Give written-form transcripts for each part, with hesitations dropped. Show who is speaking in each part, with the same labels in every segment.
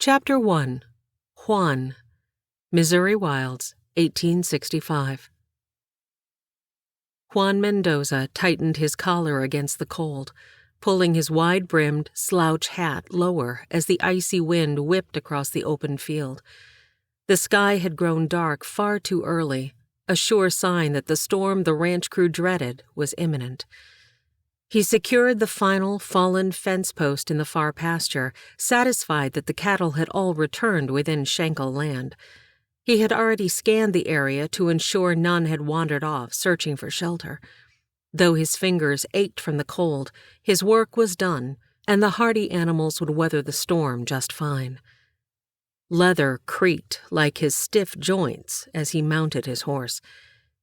Speaker 1: Chapter 1. Juan, Missouri Wilds, 1865. Juan Mendoza tightened his collar against the cold, pulling his wide-brimmed slouch hat lower as the icy wind whipped across the open field. The sky had grown dark far too early, a sure sign that the storm the ranch crew dreaded was imminent. He secured the final fallen fence post in the far pasture, satisfied that the cattle had all returned within Schenkel land. He had already scanned the area to ensure none had wandered off searching for shelter. Though his fingers ached from the cold, his work was done, and the hardy animals would weather the storm just fine. Leather creaked like his stiff joints as he mounted his horse.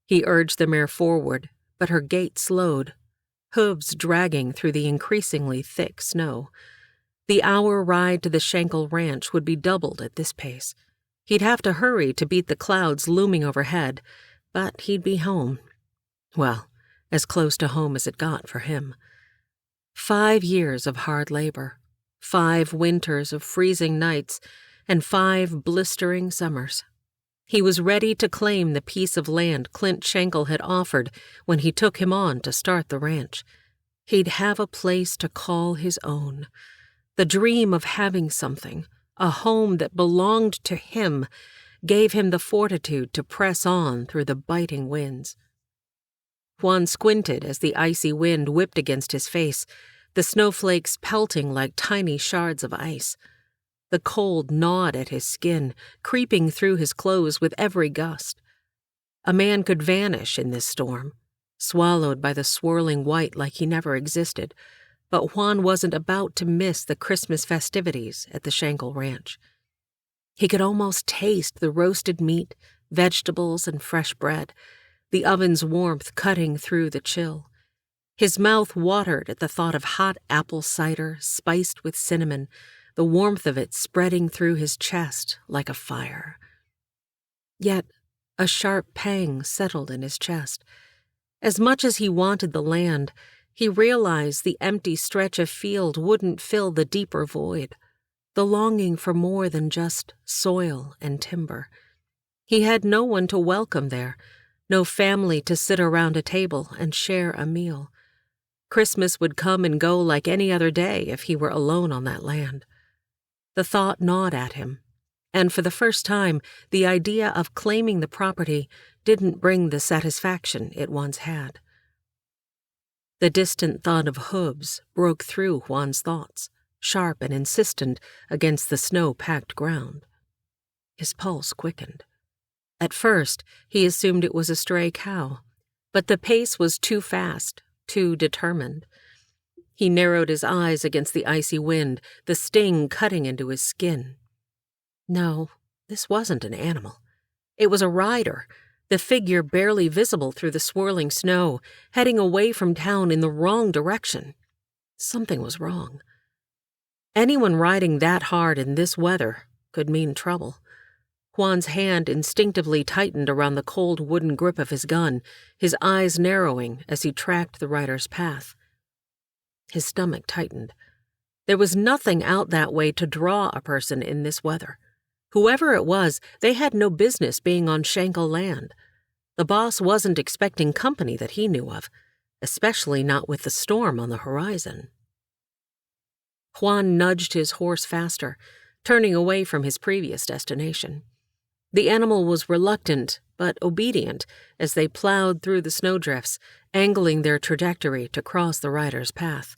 Speaker 1: He urged the mare forward, but her gait slowed, hooves dragging through the increasingly thick snow. The hour ride to the Schenkel ranch would be doubled at this pace. He'd have to hurry to beat the clouds looming overhead, but he'd be home. Well, as close to home as it got for him. 5 years of hard labor, 5 winters of freezing nights, and 5 blistering summers. He was ready to claim the piece of land Clint Schenkel had offered when he took him on to start the ranch. He'd have a place to call his own. The dream of having something, a home that belonged to him, gave him the fortitude to press on through the biting winds. Juan squinted as the icy wind whipped against his face, the snowflakes pelting like tiny shards of ice. The cold gnawed at his skin, creeping through his clothes with every gust. A man could vanish in this storm, swallowed by the swirling white like he never existed, but Juan wasn't about to miss the Christmas festivities at the Schenkel Ranch. He could almost taste the roasted meat, vegetables, and fresh bread, the oven's warmth cutting through the chill. His mouth watered at the thought of hot apple cider spiced with cinnamon, the warmth of it spreading through his chest like a fire. Yet a sharp pang settled in his chest. As much as he wanted the land, he realized the empty stretch of field wouldn't fill the deeper void, the longing for more than just soil and timber. He had no one to welcome there, no family to sit around a table and share a meal. Christmas would come and go like any other day if he were alone on that land. The thought gnawed at him, and for the first time, the idea of claiming the property didn't bring the satisfaction it once had. The distant thud of hooves broke through Juan's thoughts, sharp and insistent against the snow-packed ground. His pulse quickened. At first, he assumed it was a stray cow, but the pace was too fast, too determined. He narrowed his eyes against the icy wind, the sting cutting into his skin. No, this wasn't an animal. It was a rider, the figure barely visible through the swirling snow, heading away from town in the wrong direction. Something was wrong. Anyone riding that hard in this weather could mean trouble. Juan's hand instinctively tightened around the cold wooden grip of his gun, his eyes narrowing as he tracked the rider's path. His stomach tightened. There was nothing out that way to draw a person in this weather. Whoever it was, they had no business being on Schenkel land. The boss wasn't expecting company that he knew of, especially not with the storm on the horizon. Juan nudged his horse faster, turning away from his previous destination. The animal was reluctant but obedient as they plowed through the snowdrifts, angling their trajectory to cross the rider's path.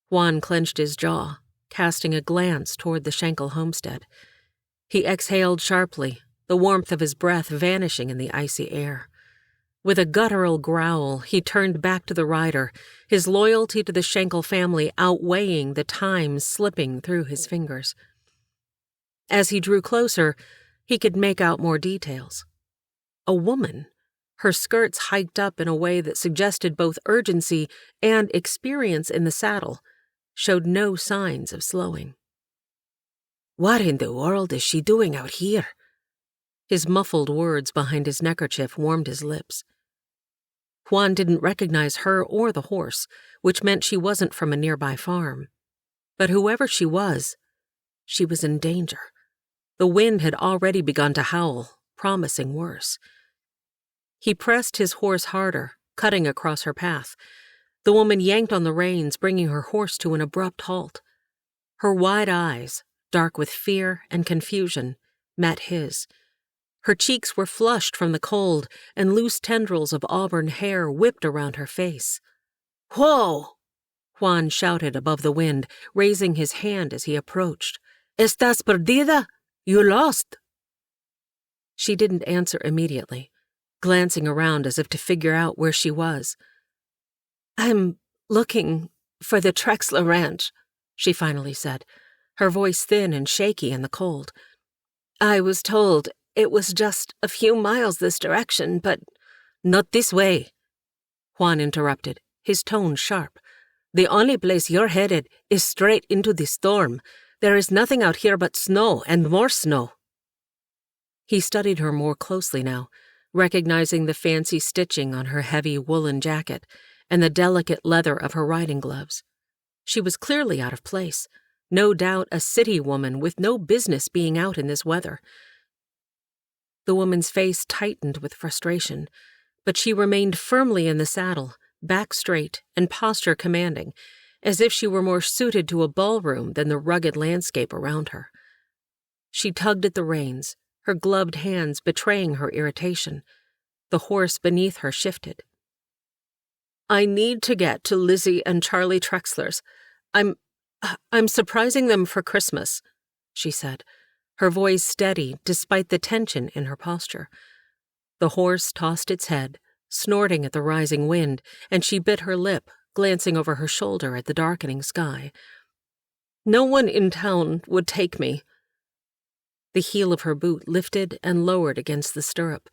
Speaker 1: Juan clenched his jaw, casting a glance toward the Schenkel homestead. He exhaled sharply, the warmth of his breath vanishing in the icy air. With a guttural growl, he turned back to the rider, his loyalty to the Schenkel family outweighing the time slipping through his fingers. As he drew closer, he could make out more details. A woman, her skirts hiked up in a way that suggested both urgency and experience in the saddle, showed no signs of slowing. "What in the world is she doing out here?" His muffled words behind his neckerchief warmed his lips. Juan didn't recognize her or the horse, which meant she wasn't from a nearby farm. But whoever she was She was in danger. The wind had already begun to howl, promising worse. He pressed his horse harder, cutting across her path. The woman yanked on the reins, bringing her horse to an abrupt halt. Her wide eyes, dark with fear and confusion, met his. Her cheeks were flushed from the cold, and loose tendrils of auburn hair whipped around her face. "Whoa!" Juan shouted above the wind, raising his hand as he approached. "Estás perdida? You lost." She didn't answer immediately, glancing around as if to figure out where she was. "I'm looking for the Trexler Ranch," she finally said, her voice thin and shaky in the cold. "I was told it was just a few miles this direction, but—" "Not this way," Juan interrupted, his tone sharp. "The only place you're headed is straight into the storm. There is nothing out here but snow and more snow." He studied her more closely now, recognizing the fancy stitching on her heavy woolen jacket and the delicate leather of her riding gloves. She was clearly out of place, no doubt a city woman with no business being out in this weather. The woman's face tightened with frustration, but she remained firmly in the saddle, back straight and posture commanding, as if she were more suited to a ballroom than the rugged landscape around her. She tugged at the reins, her gloved hands betraying her irritation. The horse beneath her shifted. "I need to get to Lizzie and Charlie Trexler's. I'm surprising them for Christmas," she said, her voice steady despite the tension in her posture. The horse tossed its head, snorting at the rising wind, and she bit her lip, glancing over her shoulder at the darkening sky. "No one in town would take me." The heel of her boot lifted and lowered against the stirrup,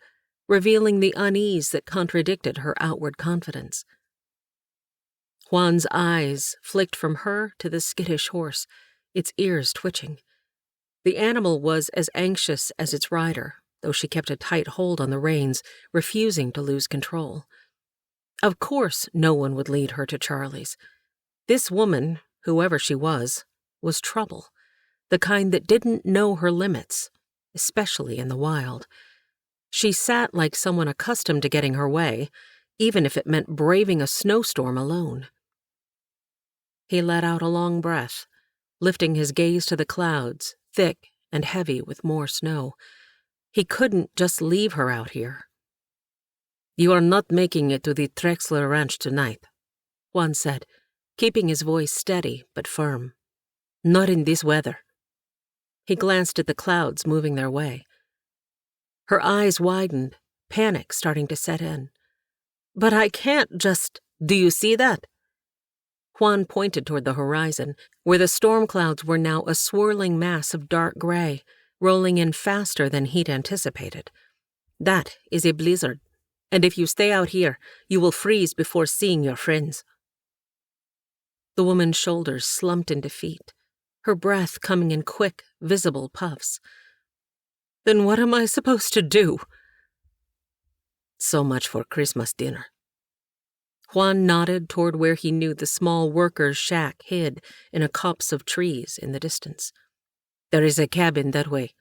Speaker 1: revealing the unease that contradicted her outward confidence. Juan's eyes flicked from her to the skittish horse, its ears twitching. The animal was as anxious as its rider, though she kept a tight hold on the reins, refusing to lose control. Of course no one would lead her to Charlie's. This woman, whoever she was trouble, the kind that didn't know her limits, especially in the wild. She sat like someone accustomed to getting her way, even if it meant braving a snowstorm alone. He let out a long breath, lifting his gaze to the clouds, thick and heavy with more snow. He couldn't just leave her out here. "You are not making it to the Trexler Ranch tonight," Juan said, keeping his voice steady but firm. "Not in this weather." He glanced at the clouds moving their way. Her eyes widened, panic starting to set in. "But I can't just— Do you see that?" Juan pointed toward the horizon, where the storm clouds were now a swirling mass of dark gray, rolling in faster than he'd anticipated. "That is a blizzard, and if you stay out here, you will freeze before seeing your friends." The woman's shoulders slumped in defeat, her breath coming in quick, visible puffs. "Then what am I supposed to do?" "So much for Christmas dinner." Juan nodded toward where he knew the small worker's shack hid in a copse of trees in the distance. "There is a cabin that way.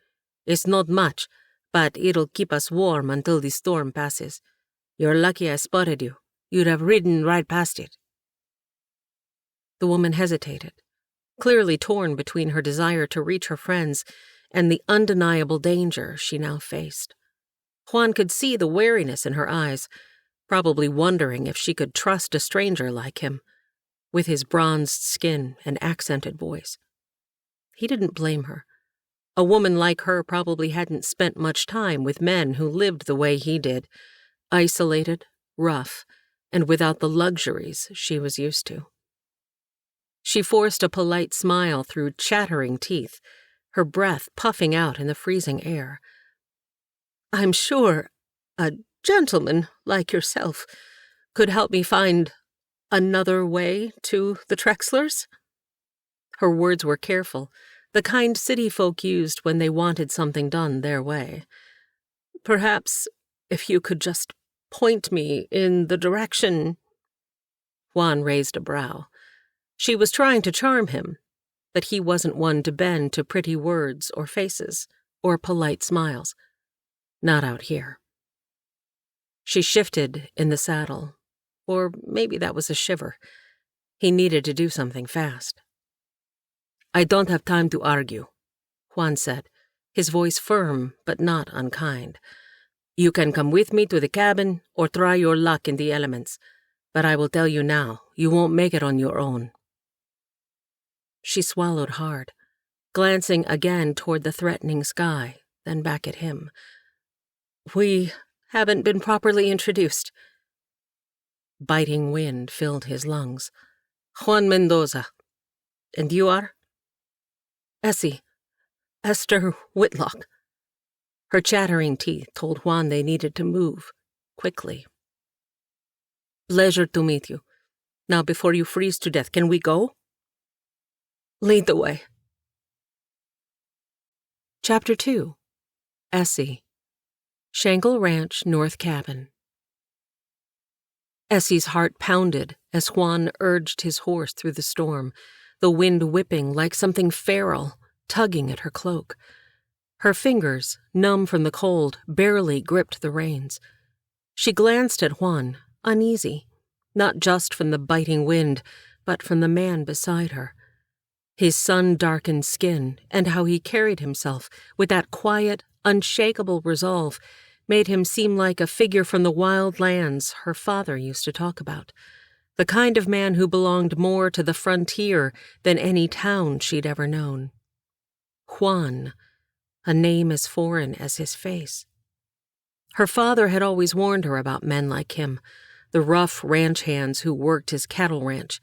Speaker 1: It's not much, but it'll keep us warm until the storm passes. You're lucky I spotted you. You'd have ridden right past it." The woman hesitated, clearly torn between her desire to reach her friends and the undeniable danger she now faced. Juan could see the wariness in her eyes, probably wondering if she could trust a stranger like him, with his bronzed skin and accented voice. He didn't blame her. A woman like her probably hadn't spent much time with men who lived the way he did, isolated, rough, and without the luxuries she was used to. She forced a polite smile through chattering teeth, her breath puffing out in the freezing air. "I'm sure a gentleman like yourself could help me find another way to the Trexlers." Her words were careful, the kind city folk used when they wanted something done their way. "Perhaps if you could just point me in the direction—" Juan raised a brow. She was trying to charm him, but he wasn't one to bend to pretty words or faces or polite smiles. Not out here. She shifted in the saddle, or maybe that was a shiver. He needed to do something fast. "I don't have time to argue," Juan said, his voice firm but not unkind. "You can come with me to the cabin or try your luck in the elements, but I will tell you now, you won't make it on your own." She swallowed hard, glancing again toward the threatening sky, then back at him. "We haven't been properly introduced." Biting wind filled his lungs. "Juan Mendoza. And you are?" "Essie. Esther Whitlock." Her chattering teeth told Juan they needed to move, quickly. "Pleasure to meet you. Now, before you freeze to death, can we go?" "Lead the way." Chapter 2. Essie. Shangle Ranch North Cabin. Essie's heart pounded as Juan urged his horse through the storm, the wind whipping like something feral, tugging at her cloak. Her fingers, numb from the cold, barely gripped the reins. She glanced at Juan, uneasy, not just from the biting wind, but from the man beside her. His sun-darkened skin and how he carried himself with that quiet, unshakable resolve made him seem like a figure from the wild lands her father used to talk about, the kind of man who belonged more to the frontier than any town she'd ever known. Juan, a name as foreign as his face. Her father had always warned her about men like him, the rough ranch hands who worked his cattle ranch,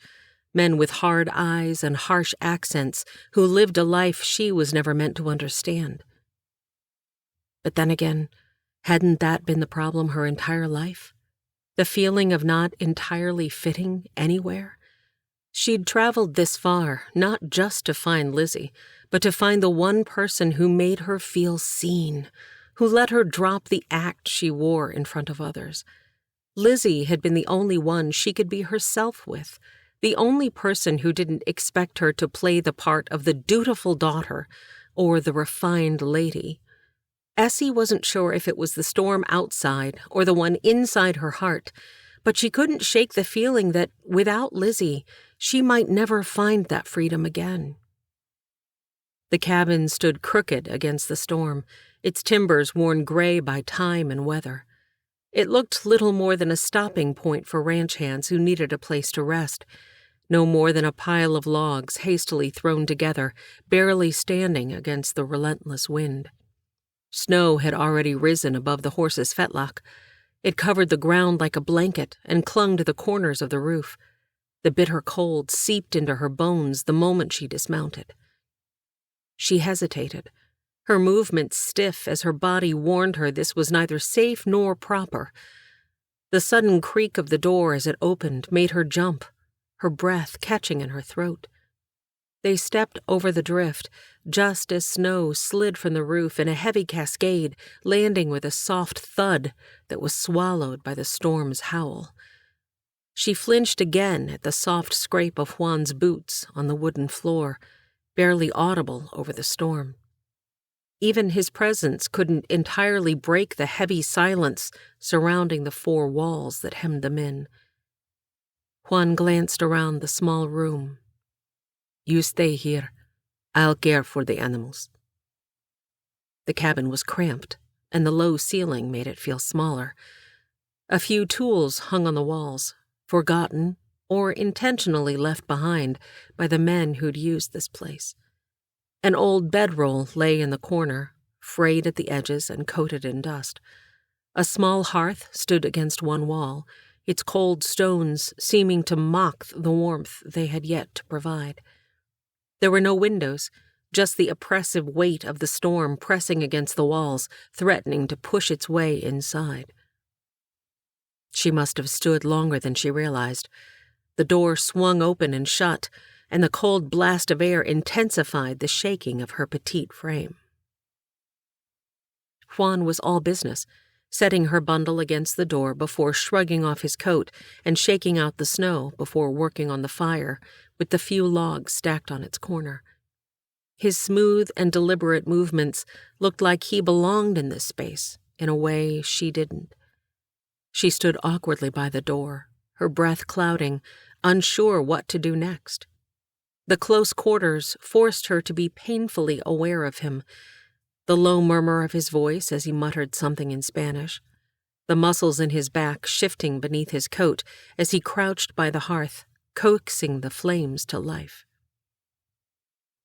Speaker 1: men with hard eyes and harsh accents who lived a life she was never meant to understand. But then again, hadn't that been the problem her entire life? The feeling of not entirely fitting anywhere? She'd traveled this far, not just to find Lizzie, but to find the one person who made her feel seen, who let her drop the act she wore in front of others. Lizzie had been the only one she could be herself with, the only person who didn't expect her to play the part of the dutiful daughter or the refined lady. Essie wasn't sure if it was the storm outside or the one inside her heart, but she couldn't shake the feeling that without Lizzie, she might never find that freedom again. The cabin stood crooked against the storm, its timbers worn gray by time and weather. It looked little more than a stopping point for ranch hands who needed a place to rest, no more than a pile of logs hastily thrown together, barely standing against the relentless wind. Snow had already risen above the horse's fetlock. It covered the ground like a blanket and clung to the corners of the roof. The bitter cold seeped into her bones the moment she dismounted. She hesitated, her movements stiff as her body warned her this was neither safe nor proper. The sudden creak of the door as it opened made her jump, her breath catching in her throat. They stepped over the drift, just as snow slid from the roof in a heavy cascade, landing with a soft thud that was swallowed by the storm's howl. She flinched again at the soft scrape of Juan's boots on the wooden floor, barely audible over the storm. Even his presence couldn't entirely break the heavy silence surrounding the four walls that hemmed them in. Juan glanced around the small room. "You stay here. I'll care for the animals." The cabin was cramped, and the low ceiling made it feel smaller. A few tools hung on the walls, forgotten or intentionally left behind by the men who'd used this place. An old bedroll lay in the corner, frayed at the edges and coated in dust. A small hearth stood against one wall, its cold stones seeming to mock the warmth they had yet to provide. There were no windows, just the oppressive weight of the storm pressing against the walls, threatening to push its way inside. She must have stood longer than she realized. The door swung open and shut, and the cold blast of air intensified the shaking of her petite frame. Juan was all business, setting her bundle against the door before shrugging off his coat and shaking out the snow before working on the fire with the few logs stacked on its corner. His smooth and deliberate movements looked like he belonged in this space in a way she didn't. She stood awkwardly by the door, her breath clouding, unsure what to do next. The close quarters forced her to be painfully aware of him, the low murmur of his voice as he muttered something in Spanish, the muscles in his back shifting beneath his coat as he crouched by the hearth, coaxing the flames to life.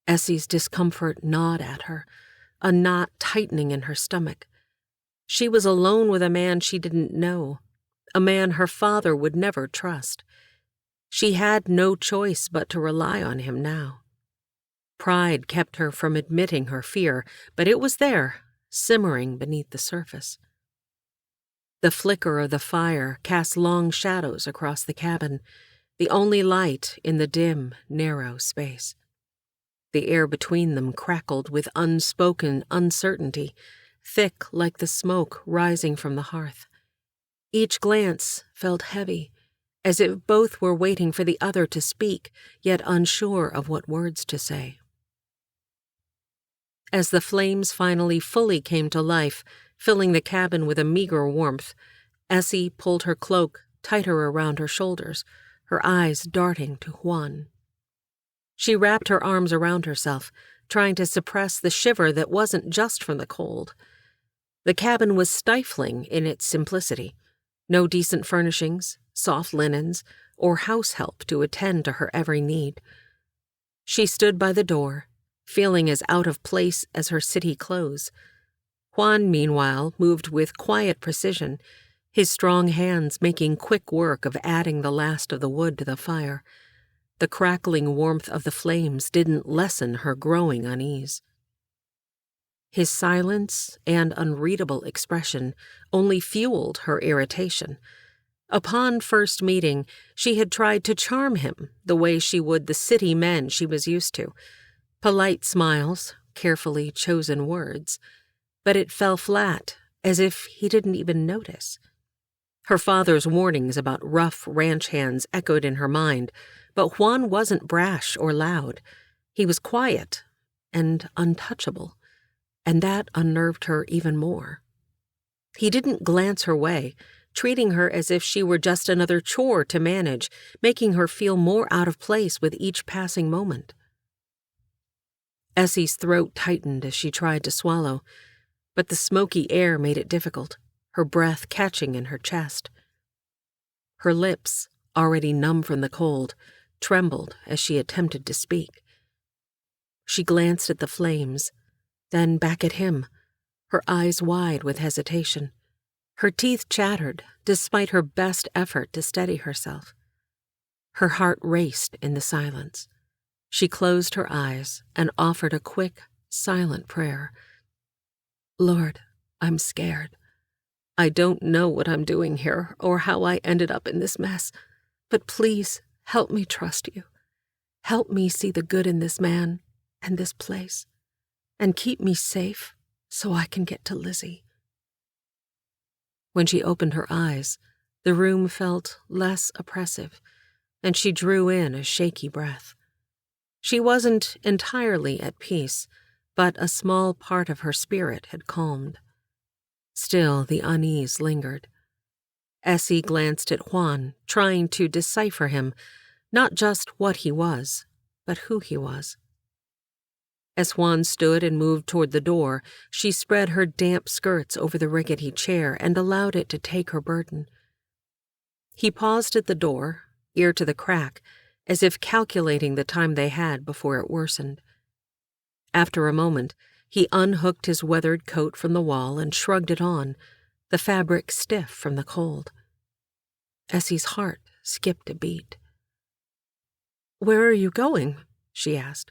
Speaker 1: Essie's discomfort gnawed at her, a knot tightening in her stomach. She was alone with a man she didn't know, a man her father would never trust. She had no choice but to rely on him now. Pride kept her from admitting her fear, but it was there, simmering beneath the surface. The flicker of the fire cast long shadows across the cabin, the only light in the dim, narrow space. The air between them crackled with unspoken uncertainty, thick like the smoke rising from the hearth. Each glance felt heavy, as if both were waiting for the other to speak, yet unsure of what words to say. As the flames finally fully came to life, filling the cabin with a meager warmth, Essie pulled her cloak tighter around her shoulders, her eyes darting to Juan. She wrapped her arms around herself, trying to suppress the shiver that wasn't just from the cold. The cabin was stifling in its simplicity. No decent furnishings, soft linens, or house help to attend to her every need. She stood by the door, feeling as out of place as her city clothes. Juan, meanwhile, moved with quiet precision, his strong hands making quick work of adding the last of the wood to the fire. The crackling warmth of the flames didn't lessen her growing unease. His silence and unreadable expression only fueled her irritation. Upon first meeting, she had tried to charm him the way she would the city men she was used to. Polite smiles, carefully chosen words. But it fell flat, as if he didn't even notice. Her father's warnings about rough ranch hands echoed in her mind, but Juan wasn't brash or loud. He was quiet and untouchable, and that unnerved her even more. He didn't glance her way, treating her as if she were just another chore to manage, making her feel more out of place with each passing moment. Essie's throat tightened as she tried to swallow, but the smoky air made it difficult, her breath catching in her chest. Her lips, already numb from the cold, trembled as she attempted to speak. She glanced at the flames, then back at him, her eyes wide with hesitation. Her teeth chattered, despite her best effort to steady herself. Her heart raced in the silence. She closed her eyes and offered a quick, silent prayer. Lord, I'm scared. I don't know what I'm doing here or how I ended up in this mess, but please help me trust you. Help me see the good in this man and this place, and keep me safe so I can get to Lizzie. When she opened her eyes, the room felt less oppressive, and she drew in a shaky breath. She wasn't entirely at peace, but a small part of her spirit had calmed. Still, the unease lingered. Essie glanced at Juan, trying to decipher him, not just what he was, but who he was. As Juan stood and moved toward the door, she spread her damp skirts over the rickety chair and allowed it to take her burden. He paused at the door, ear to the crack, as if calculating the time they had before it worsened. After a moment, he unhooked his weathered coat from the wall and shrugged it on, the fabric stiff from the cold. Essie's heart skipped a beat. "Where are you going?" she asked,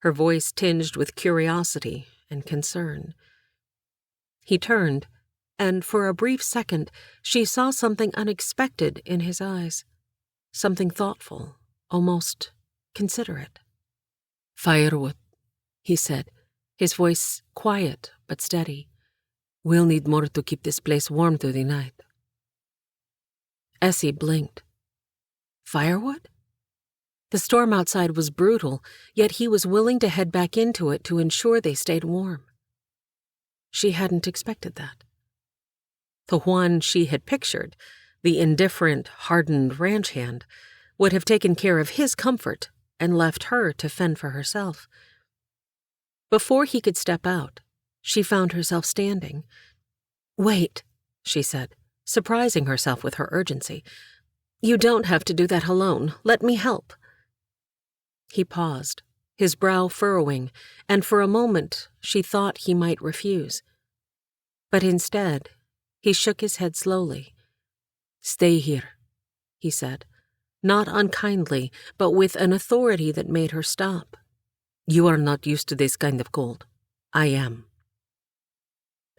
Speaker 1: her voice tinged with curiosity and concern. He turned, and for a brief second she saw something unexpected in his eyes, something thoughtful, almost considerate. "Firewood," he said, his voice quiet but steady. "We'll need more to keep this place warm through the night." Essie blinked. "Firewood?" The storm outside was brutal, yet he was willing to head back into it to ensure they stayed warm. She hadn't expected that. The Juan she had pictured, the indifferent, hardened ranch hand, would have taken care of his comfort and left her to fend for herself. Before he could step out, she found herself standing. "Wait," she said, surprising herself with her urgency. "You don't have to do that alone. Let me help." He paused, his brow furrowing, and for a moment she thought he might refuse. But instead, he shook his head slowly. "Stay here," he said, not unkindly, but with an authority that made her stop. "You are not used to this kind of cold. I am."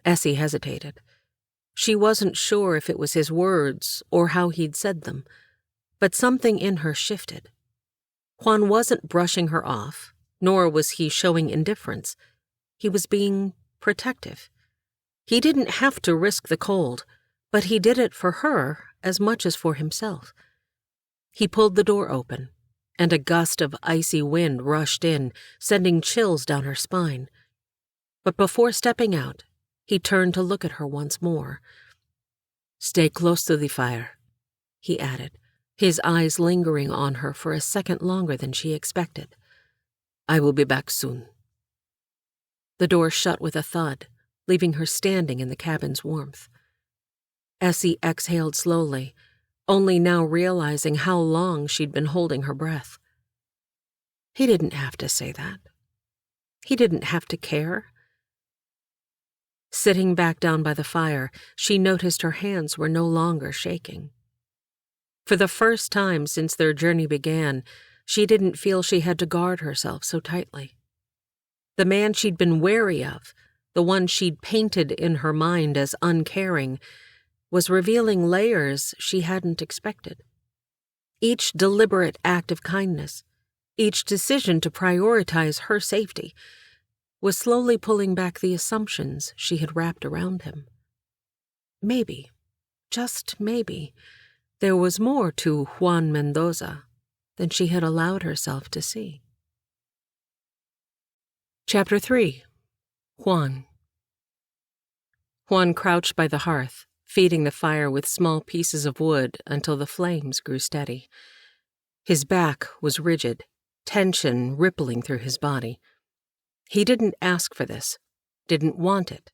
Speaker 1: Essie hesitated. She wasn't sure if it was his words or how he'd said them, but something in her shifted. Juan wasn't brushing her off, nor was he showing indifference. He was being protective. He didn't have to risk the cold, but he did it for her as much as for himself. He pulled the door open, and a gust of icy wind rushed in, sending chills down her spine. But before stepping out, he turned to look at her once more. "Stay close to the fire," he added, his eyes lingering on her for a second longer than she expected. "I will be back soon." The door shut with a thud, leaving her standing in the cabin's warmth. Essie exhaled slowly, only now realizing how long she'd been holding her breath. He didn't have to say that. He didn't have to care. Sitting back down by the fire, she noticed her hands were no longer shaking. For the first time since their journey began, she didn't feel she had to guard herself so tightly. The man she'd been wary of, the one she'd painted in her mind as uncaring, was revealing layers she hadn't expected. Each deliberate act of kindness, each decision to prioritize her safety, was slowly pulling back the assumptions she had wrapped around him. Maybe, just maybe, there was more to Juan Mendoza than she had allowed herself to see. Chapter 3. Juan. Juan crouched by the hearth, feeding the fire with small pieces of wood until the flames grew steady. His back was rigid, tension rippling through his body. He didn't ask for this, didn't want it.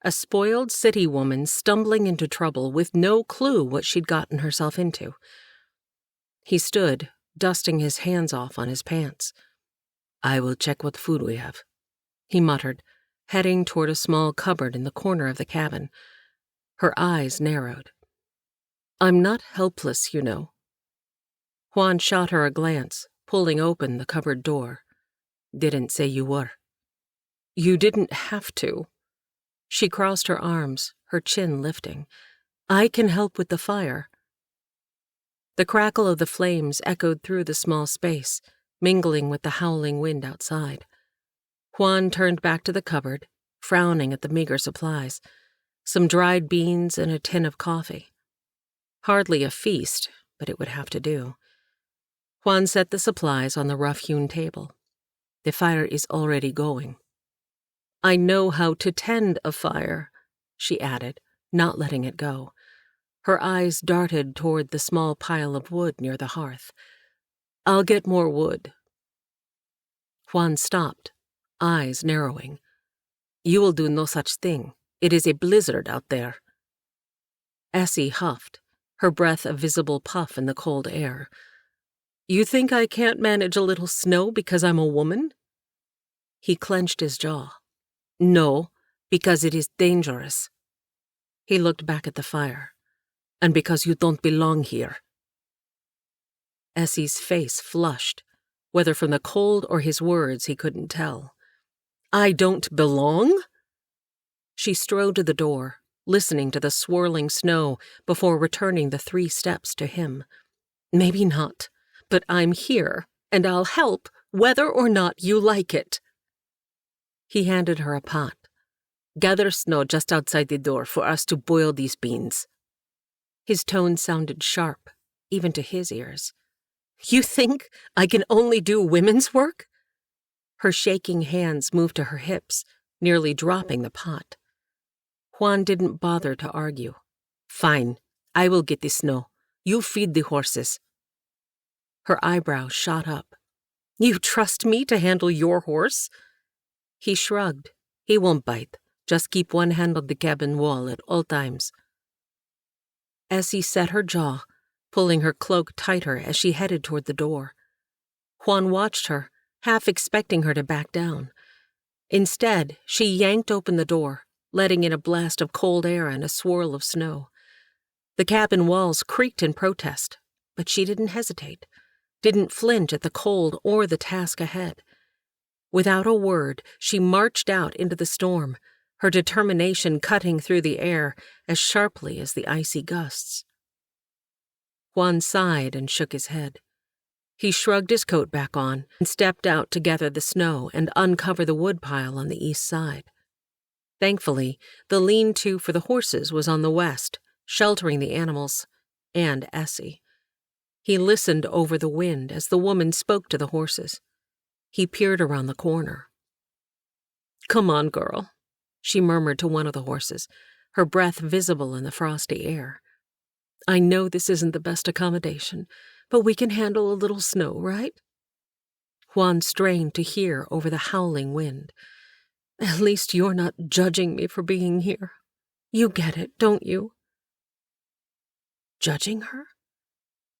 Speaker 1: A spoiled city woman stumbling into trouble with no clue what she'd gotten herself into. He stood, dusting his hands off on his pants. "I will check what food we have," he muttered, heading toward a small cupboard in the corner of the cabin. Her eyes narrowed. "I'm not helpless, you know." Juan shot her a glance, pulling open the cupboard door. "Didn't say you were." "You didn't have to." She crossed her arms, her chin lifting. "I can help with the fire." The crackle of the flames echoed through the small space, mingling with the howling wind outside. Juan turned back to the cupboard, frowning at the meager supplies. Some dried beans and a tin of coffee. Hardly a feast, but it would have to do. Juan set the supplies on the rough-hewn table. "The fire is already going." "I know how to tend a fire," she added, not letting it go. Her eyes darted toward the small pile of wood near the hearth. "I'll get more wood." Juan stopped, eyes narrowing. "You will do no such thing. It is a blizzard out there." Essie huffed, her breath a visible puff in the cold air. "You think I can't manage a little snow because I'm a woman?" He clenched his jaw. "No, because it is dangerous." He looked back at the fire. "And because you don't belong here." Essie's face flushed, whether from the cold or his words he couldn't tell. "I don't belong?" She strode to the door, listening to the swirling snow before returning the 3 steps to him. "Maybe not, but I'm here, and I'll help whether or not you like it." He handed her a pot. "Gather snow just outside the door for us to boil these beans." His tone sounded sharp, even to his ears. You think I can only do women's work? Her shaking hands moved to her hips, nearly dropping the pot. Juan didn't bother to argue. Fine, I will get the snow. You feed the horses. Her eyebrows shot up. You trust me to handle your horse? He shrugged. He won't bite. Just keep one hand on the cabin wall at all times. Essie set her jaw, pulling her cloak tighter as she headed toward the door. Juan watched her, half expecting her to back down. Instead, she yanked open the door, letting in a blast of cold air and a swirl of snow. The cabin walls creaked in protest, but she didn't hesitate, didn't flinch at the cold or the task ahead. Without a word, she marched out into the storm, her determination cutting through the air as sharply as the icy gusts. Juan sighed and shook his head. He shrugged his coat back on and stepped out to gather the snow and uncover the woodpile on the east side. Thankfully, the lean-to for the horses was on the west, sheltering the animals and Essie. He listened over the wind as the woman spoke to the horses. He peered around the corner. Come on, girl, she murmured to one of the horses, her breath visible in the frosty air. I know this isn't the best accommodation, but we can handle a little snow, right? Juan strained to hear over the howling wind. At least you're not judging me for being here. You get it, don't you? Judging her?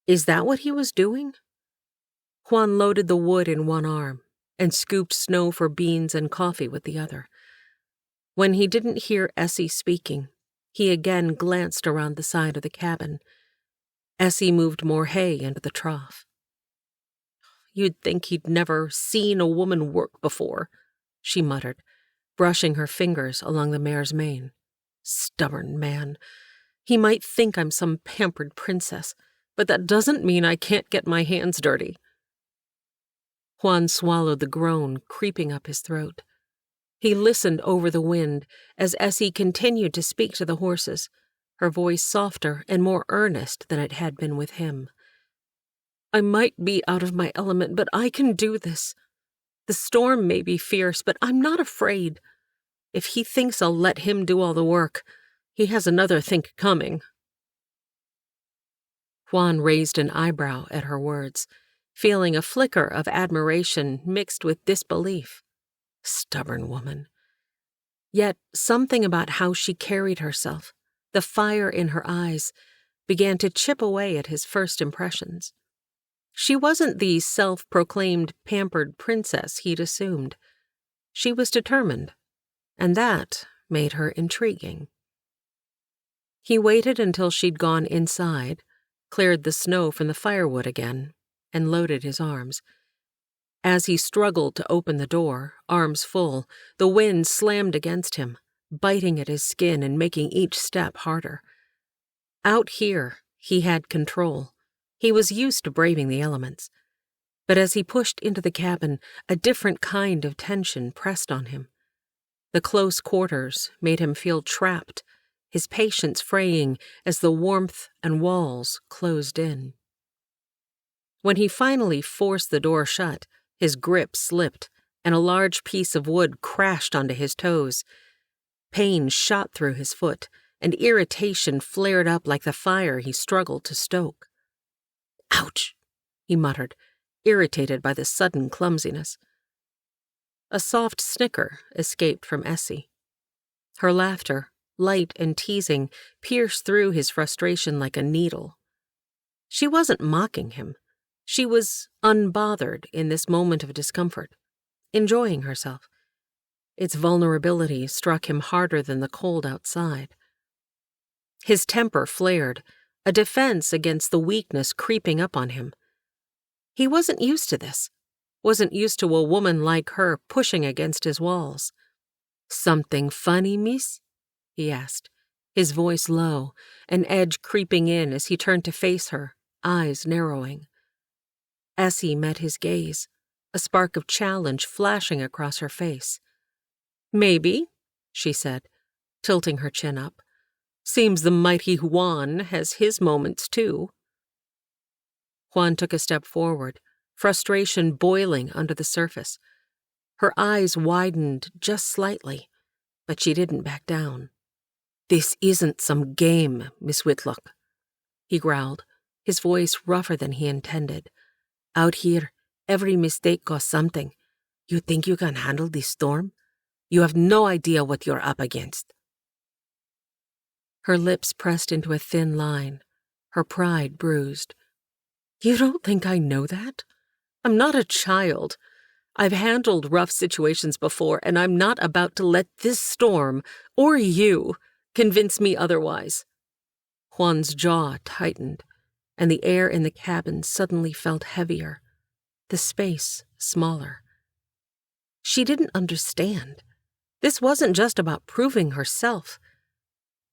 Speaker 1: Is that what he was doing? Juan loaded the wood in one arm and scooped snow for beans and coffee with the other. When he didn't hear Essie speaking, he again glanced around the side of the cabin. Essie moved more hay into the trough. You'd think he'd never seen a woman work before, she muttered, brushing her fingers along the mare's mane. Stubborn man. He might think I'm some pampered princess, but that doesn't mean I can't get my hands dirty. Juan swallowed the groan creeping up his throat. He listened over the wind as Essie continued to speak to the horses, her voice softer and more earnest than it had been with him. I might be out of my element, but I can do this. The storm may be fierce, but I'm not afraid. If he thinks I'll let him do all the work, he has another think coming. Juan raised an eyebrow at her words, feeling a flicker of admiration mixed with disbelief. Stubborn woman. Yet something about how she carried herself, the fire in her eyes, began to chip away at his first impressions. She wasn't the self-proclaimed pampered princess he'd assumed. She was determined, and that made her intriguing. He waited until she'd gone inside, cleared the snow from the firewood again, and loaded his arms. As he struggled to open the door, arms full, the wind slammed against him, biting at his skin and making each step harder. Out here, he had control. He was used to braving the elements. But as he pushed into the cabin, a different kind of tension pressed on him. The close quarters made him feel trapped, his patience fraying as the warmth and walls closed in. When he finally forced the door shut, his grip slipped, and a large piece of wood crashed onto his toes. Pain shot through his foot, and irritation flared up like the fire he struggled to stoke. Ouch, he muttered, irritated by the sudden clumsiness. A soft snicker escaped from Essie. Her laughter, light and teasing, pierced through his frustration like a needle. She wasn't mocking him. She was unbothered in this moment of discomfort, enjoying herself. Its vulnerability struck him harder than the cold outside. His temper flared, a defense against the weakness creeping up on him. He wasn't used to this, wasn't used to a woman like her pushing against his walls. Something funny, miss? He asked, his voice low, an edge creeping in as he turned to face her, eyes narrowing. Essie met his gaze, a spark of challenge flashing across her face. Maybe, she said, tilting her chin up. Seems the mighty Juan has his moments, too. Juan took a step forward, frustration boiling under the surface. Her eyes widened just slightly, but she didn't back down. "This isn't some game, Miss Whitlock," he growled, his voice rougher than he intended. "Out here, every mistake costs something. You think you can handle this storm? You have no idea what you're up against." Her lips pressed into a thin line, her pride bruised. "You don't think I know that? I'm not a child. I've handled rough situations before, and I'm not about to let this storm, or you, convince me otherwise." Juan's jaw tightened, and the air in the cabin suddenly felt heavier, the space smaller. She didn't understand. This wasn't just about proving herself.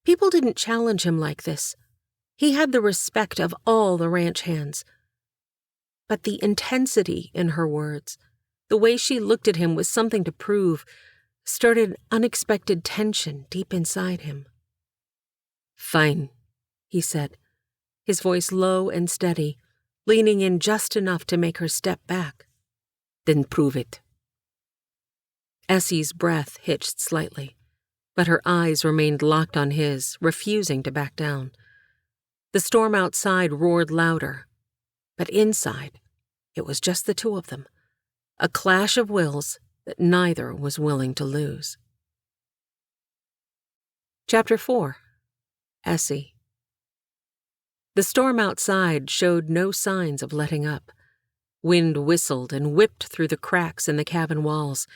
Speaker 1: People didn't challenge him like this. He had the respect of all the ranch hands. But the intensity in her words, the way she looked at him with something to prove, stirred an unexpected tension deep inside him. "Fine," he said, his voice low and steady, leaning in just enough to make her step back. "Then prove it." Essie's breath hitched slightly, but her eyes remained locked on his, refusing to back down. The storm outside roared louder, but inside, it was just the two of them, a clash of wills that neither was willing to lose. Chapter 4. Essie. The storm outside showed no signs of letting up. Wind whistled and whipped through the cracks in the cabin walls,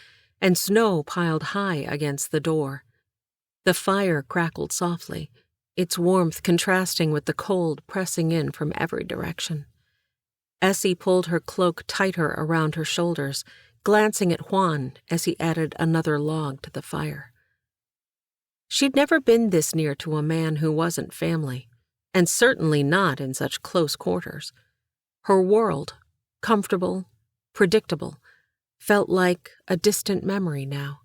Speaker 1: and snow piled high against the door. The fire crackled softly, its warmth contrasting with the cold pressing in from every direction. Essie pulled her cloak tighter around her shoulders, glancing at Juan as he added another log to the fire. She'd never been this near to a man who wasn't family, and certainly not in such close quarters. Her world, comfortable, predictable, felt like a distant memory now.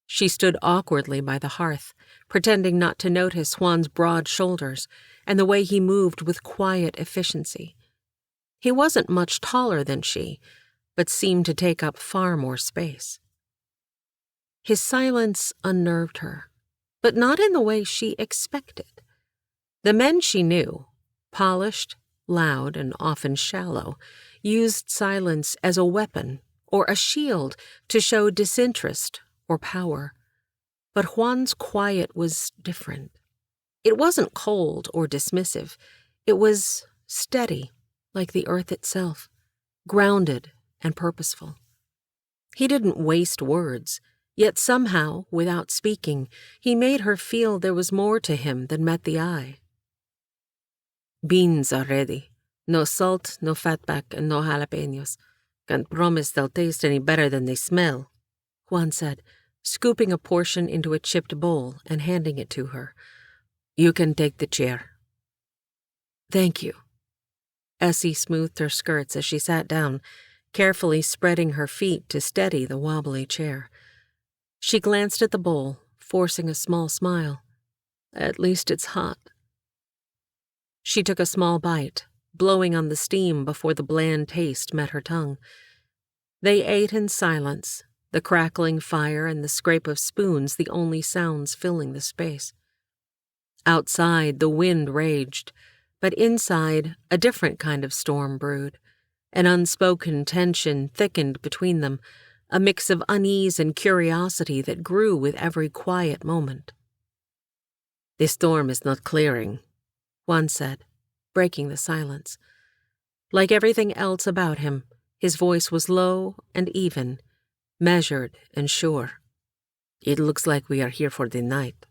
Speaker 1: She stood awkwardly by the hearth, pretending not to notice Juan's broad shoulders and the way he moved with quiet efficiency. He wasn't much taller than she, but seemed to take up far more space. His silence unnerved her, but not in the way she expected. The men she knew, polished, loud, and often shallow, used silence as a weapon or a shield to show disinterest or power. But Juan's quiet was different. It wasn't cold or dismissive. It was steady, like the earth itself, grounded and purposeful. He didn't waste words, yet somehow, without speaking, he made her feel there was more to him than met the eye. "Beans are ready. No salt, no fatback, and no jalapenos. Can't promise they'll taste any better than they smell," Juan said, scooping a portion into a chipped bowl and handing it to her. "You can take the chair." "Thank you." Essie smoothed her skirts as she sat down, carefully spreading her feet to steady the wobbly chair. She glanced at the bowl, forcing a small smile. "At least it's hot." She took a small bite, blowing on the steam before the bland taste met her tongue. They ate in silence, the crackling fire and the scrape of spoons the only sounds filling the space. Outside, the wind raged, but inside, a different kind of storm brewed. An unspoken tension thickened between them, a mix of unease and curiosity that grew with every quiet moment. "The storm is not clearing," Juan said, breaking the silence. Like everything else about him, his voice was low and even, measured and sure. "It looks like we are here for the night."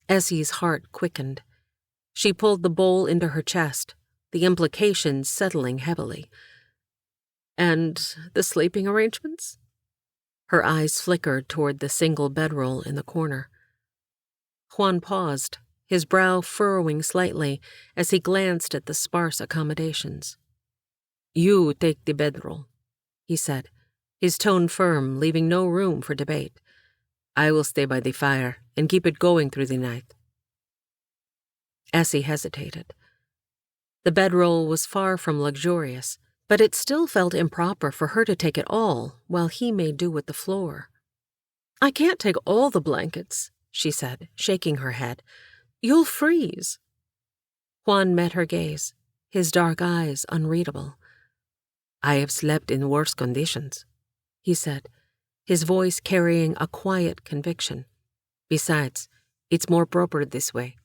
Speaker 1: Essie's heart quickened. She pulled the bowl into her chest, the implications settling heavily. "And the sleeping arrangements?" Her eyes flickered toward the single bedroll in the corner. Juan paused, his brow furrowing slightly as he glanced at the sparse accommodations. "You take the bedroll," he said, his tone firm, leaving no room for debate. "I will stay by the fire and keep it going through the night." Essie hesitated. The bedroll was far from luxurious, but it still felt improper for her to take it all while he made do with the floor. "I can't take all the blankets," she said, shaking her head. "You'll freeze." Juan met her gaze, his dark eyes unreadable. "I have slept in worse conditions," he said, his voice carrying a quiet conviction. "Besides, it's more proper this way."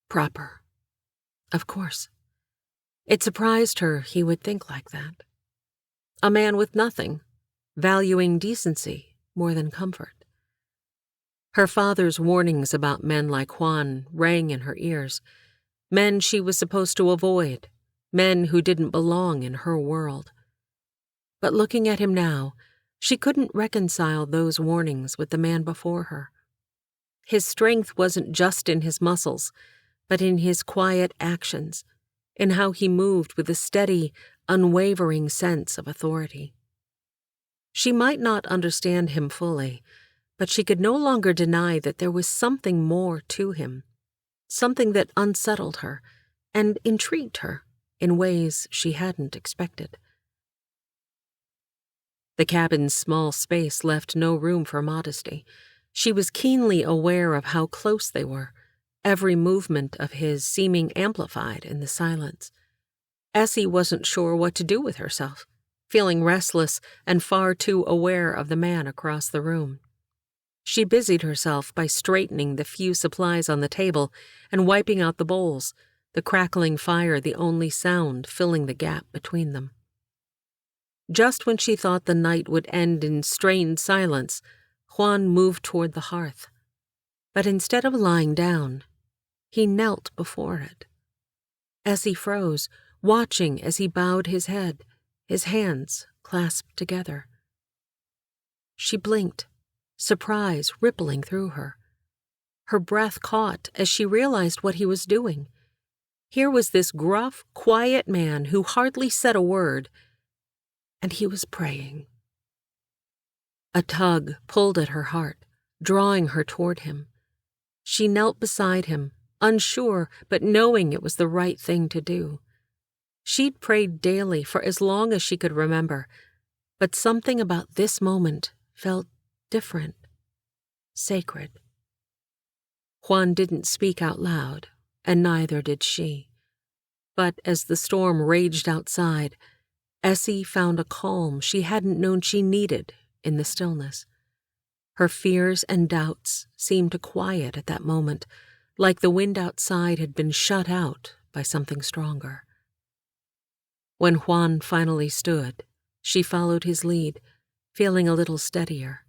Speaker 1: Proper. Of course. It surprised her he would think like that. A man with nothing, valuing decency more than comfort. Her father's warnings about men like Juan rang in her ears. Men she was supposed to avoid, men who didn't belong in her world. But looking at him now, she couldn't reconcile those warnings with the man before her. His strength wasn't just in his muscles, but in his quiet actions, in how he moved with a steady, unwavering sense of authority. She might not understand him fully, but she could no longer deny that there was something more to him, something that unsettled her and intrigued her in ways she hadn't expected. The cabin's small space left no room for modesty. She was keenly aware of how close they were, every movement of his seeming amplified in the silence. Essie wasn't sure what to do with herself, feeling restless and far too aware of the man across the room. She busied herself by straightening the few supplies on the table and wiping out the bowls, the crackling fire the only sound filling the gap between them. Just when she thought the night would end in strained silence, Juan moved toward the hearth. But instead of lying down, he knelt before it. Essie froze, watching as he bowed his head, his hands clasped together. She blinked, surprise rippling through her. Her breath caught as she realized what he was doing. Here was this gruff, quiet man who hardly said a word, and he was praying. A tug pulled at her heart, drawing her toward him. She knelt beside him, unsure but knowing it was the right thing to do. She'd prayed daily for as long as she could remember, but something about this moment felt different, sacred. Juan didn't speak out loud, and neither did she. But as the storm raged outside, Essie found a calm she hadn't known she needed in the stillness. Her fears and doubts seemed to quiet at that moment, like the wind outside had been shut out by something stronger. When Juan finally stood, she followed his lead, feeling a little steadier.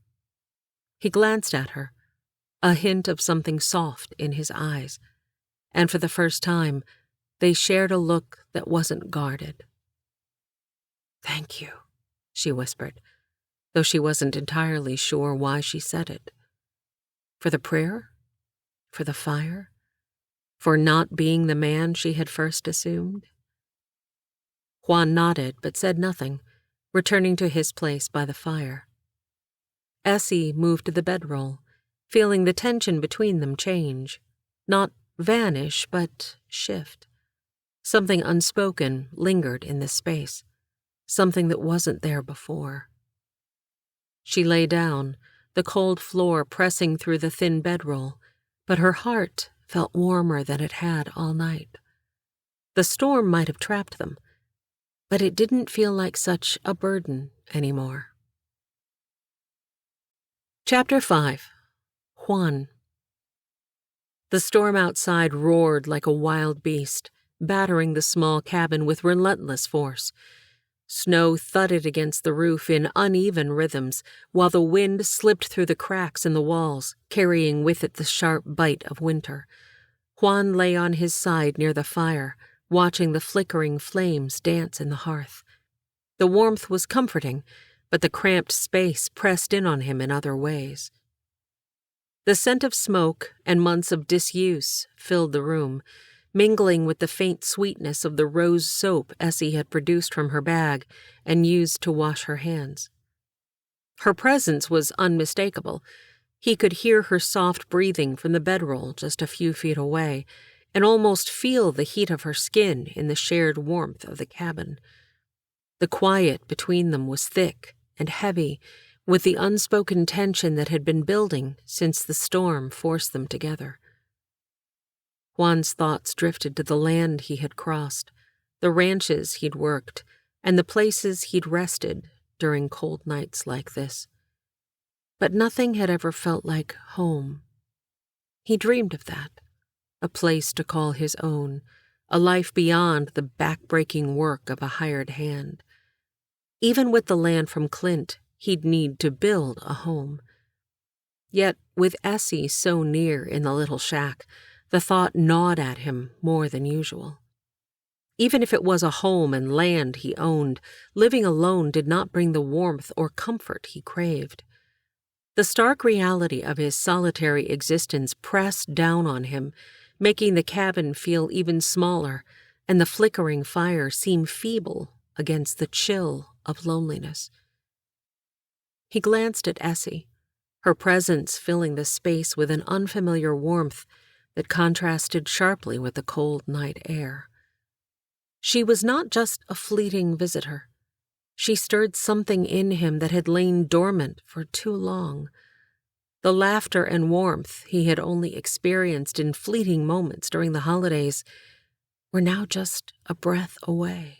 Speaker 1: He glanced at her, a hint of something soft in his eyes, and for the first time, they shared a look that wasn't guarded. "Thank you," she whispered, though she wasn't entirely sure why she said it. For the prayer? For the fire? For not being the man she had first assumed? Juan nodded but said nothing, returning to his place by the fire. Essie moved to the bedroll, feeling the tension between them change, not vanish but shift. Something unspoken lingered in this space, something that wasn't there before. She lay down, the cold floor pressing through the thin bedroll, but her heart felt warmer than it had all night. The storm might have trapped them, but it didn't feel like such a burden anymore. Chapter 5. Juan. The storm outside roared like a wild beast, battering the small cabin with relentless force. Snow thudded against the roof in uneven rhythms, while the wind slipped through the cracks in the walls, carrying with it the sharp bite of winter. Juan lay on his side near the fire, watching the flickering flames dance in the hearth. The warmth was comforting, but the cramped space pressed in on him in other ways. The scent of smoke and months of disuse filled the room, mingling with the faint sweetness of the rose soap Essie had produced from her bag and used to wash her hands. Her presence was unmistakable. He could hear her soft breathing from the bedroll just a few feet away, and almost feel the heat of her skin in the shared warmth of the cabin. The quiet between them was thick and heavy, with the unspoken tension that had been building since the storm forced them together. Juan's thoughts drifted to the land he had crossed, the ranches he'd worked, and the places he'd rested during cold nights like this. But nothing had ever felt like home. He dreamed of that, a place to call his own, a life beyond the back-breaking work of a hired hand. Even with the land from Clint, he'd need to build a home. Yet, with Essie so near in the little shack, the thought gnawed at him more than usual. Even if it was a home and land he owned, living alone did not bring the warmth or comfort he craved. The stark reality of his solitary existence pressed down on him, making the cabin feel even smaller and the flickering fire seem feeble against the chill of loneliness. He glanced at Essie, her presence filling the space with an unfamiliar warmth that contrasted sharply with the cold night air. She was not just a fleeting visitor. She stirred something in him that had lain dormant for too long. The laughter and warmth he had only experienced in fleeting moments during the holidays were now just a breath away.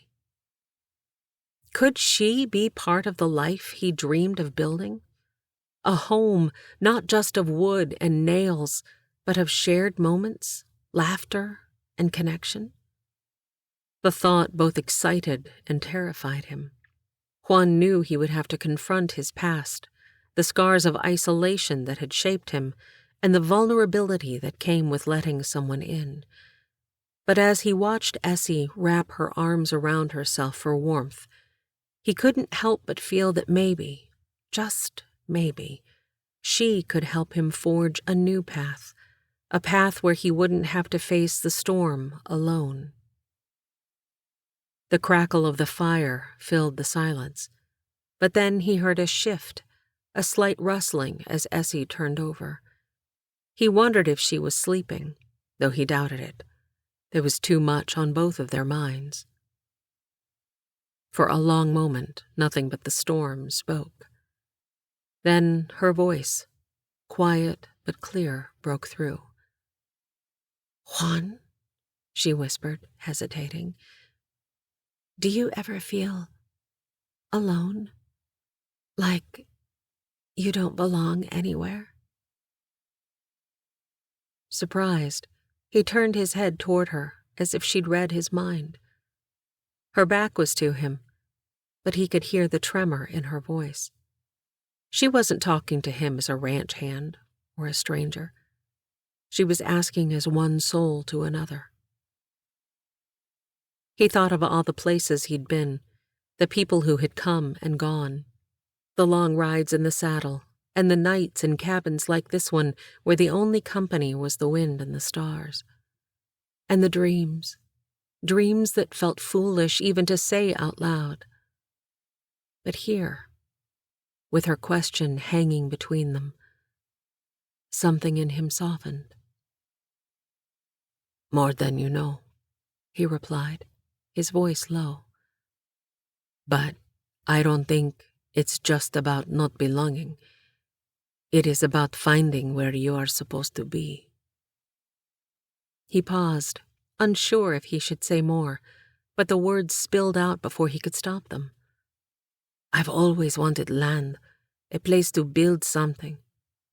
Speaker 1: Could she be part of the life he dreamed of building? A home not just of wood and nails, but of shared moments, laughter, and connection? The thought both excited and terrified him. Juan knew he would have to confront his past, the scars of isolation that had shaped him, and the vulnerability that came with letting someone in. But as he watched Essie wrap her arms around herself for warmth, he couldn't help but feel that maybe, just maybe, she could help him forge a new path, a path where he wouldn't have to face the storm alone. The crackle of the fire filled the silence, but then he heard a shift, a slight rustling as Essie turned over. He wondered if she was sleeping, though he doubted it. There was too much on both of their minds. For a long moment, nothing but the storm spoke. Then her voice, quiet but clear, broke through. "Juan," she whispered, hesitating, "do you ever feel alone? Like you don't belong anywhere?" Surprised, he turned his head toward her as if she'd read his mind. Her back was to him, but he could hear the tremor in her voice. She wasn't talking to him as a ranch hand or a stranger. She was asking as one soul to another. He thought of all the places he'd been, the people who had come and gone, the long rides in the saddle, and the nights in cabins like this one where the only company was the wind and the stars. And the dreams that felt foolish even to say out loud. But here, with her question hanging between them, something in him softened. "More than you know," he replied, his voice low. "But I don't think it's just about not belonging. It is about finding where you are supposed to be." He paused, unsure if he should say more, but the words spilled out before he could stop them. "I've always wanted land, a place to build something,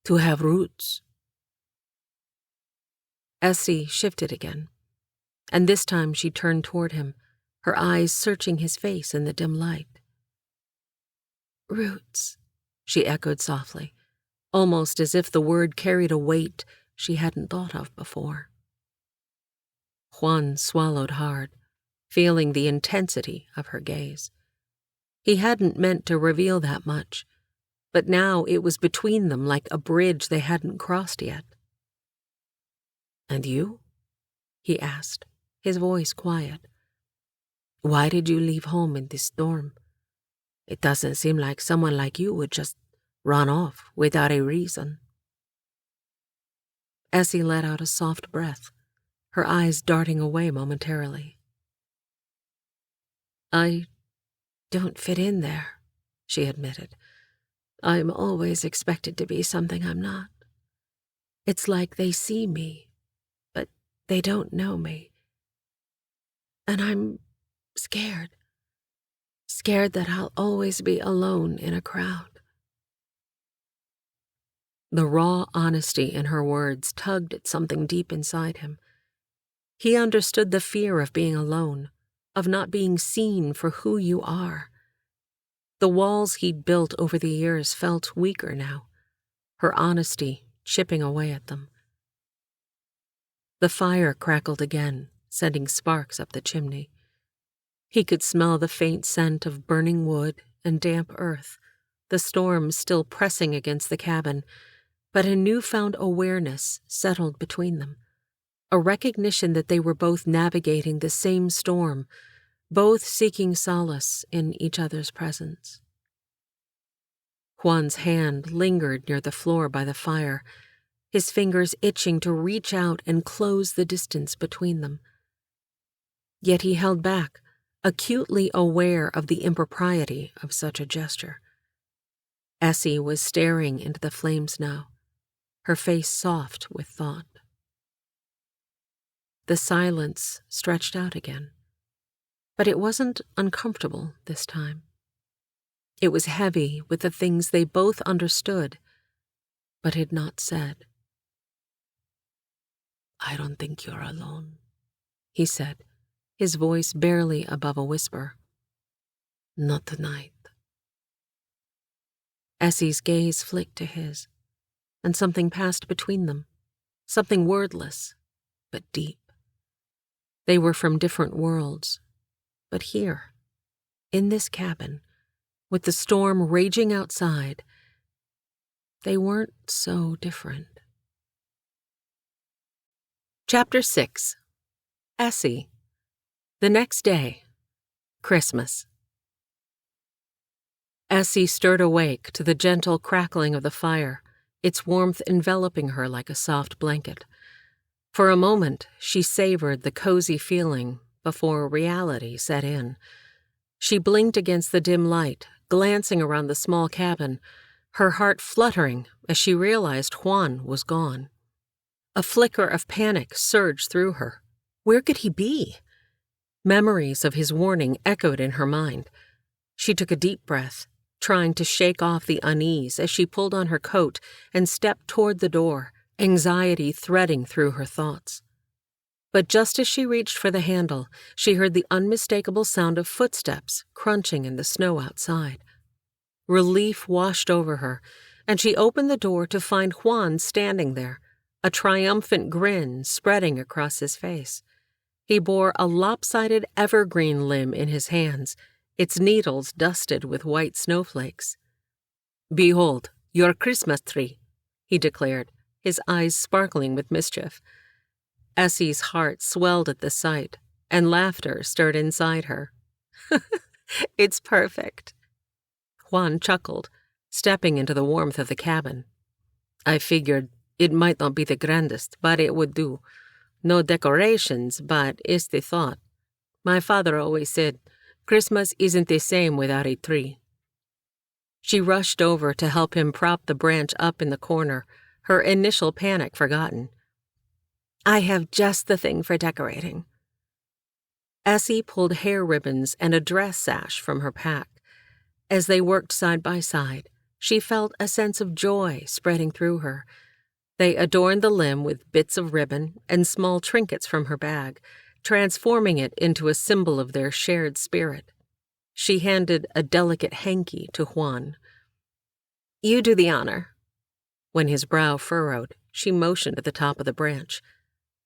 Speaker 1: to have roots." Essie shifted again, and this time she turned toward him, her eyes searching his face in the dim light. "Roots," she echoed softly, almost as if the word carried a weight she hadn't thought of before. Juan swallowed hard, feeling the intensity of her gaze. He hadn't meant to reveal that much, but now it was between them like a bridge they hadn't crossed yet. "And you?" he asked, his voice quiet. "Why did you leave home in this storm? It doesn't seem like someone like you would just run off without a reason." Essie let out a soft breath, her eyes darting away momentarily. "I don't fit in there," she admitted. "I'm always expected to be something I'm not. It's like they see me, but they don't know me. And I'm scared. Scared that I'll always be alone in a crowd." The raw honesty in her words tugged at something deep inside him. He understood the fear of being alone, of not being seen for who you are. The walls he'd built over the years felt weaker now, her honesty chipping away at them. The fire crackled again, sending sparks up the chimney. He could smell the faint scent of burning wood and damp earth, the storm still pressing against the cabin, but a newfound awareness settled between them, a recognition that they were both navigating the same storm, both seeking solace in each other's presence. Juan's hand lingered near the floor by the fire, his fingers itching to reach out and close the distance between them. Yet he held back, acutely aware of the impropriety of such a gesture. Essie was staring into the flames now, her face soft with thought. The silence stretched out again, but it wasn't uncomfortable this time. It was heavy with the things they both understood, but had not said. "I don't think you're alone," he said, his voice barely above a whisper. "Not tonight." Essie's gaze flicked to his, and something passed between them, something wordless, but deep. They were from different worlds, but here, in this cabin, with the storm raging outside, they weren't so different. Chapter 6. Essie. The next day. Christmas. Essie stirred awake to the gentle crackling of the fire, its warmth enveloping her like a soft blanket. For a moment, she savored the cozy feeling before reality set in. She blinked against the dim light, glancing around the small cabin, her heart fluttering as she realized Juan was gone. A flicker of panic surged through her. Where could he be? Memories of his warning echoed in her mind. She took a deep breath, trying to shake off the unease as she pulled on her coat and stepped toward the door, anxiety threading through her thoughts. But just as she reached for the handle, she heard the unmistakable sound of footsteps crunching in the snow outside. Relief washed over her, and she opened the door to find Juan standing there, a triumphant grin spreading across his face. He bore a lopsided evergreen limb in his hands, its needles dusted with white snowflakes. "Behold, your Christmas tree," he declared, his eyes sparkling with mischief. Essie's heart swelled at the sight, and laughter stirred inside her. "It's perfect." Juan chuckled, stepping into the warmth of the cabin. "I figured it might not be the grandest, but it would do. No decorations, but it's the thought. My father always said, Christmas isn't the same without a tree." She rushed over to help him prop the branch up in the corner, her initial panic forgotten. "I have just the thing for decorating." Essie pulled hair ribbons and a dress sash from her pack. As they worked side by side, she felt a sense of joy spreading through her. They adorned the limb with bits of ribbon and small trinkets from her bag, transforming it into a symbol of their shared spirit. She handed a delicate hanky to Juan. "You do the honor." When his brow furrowed, she motioned at the top of the branch.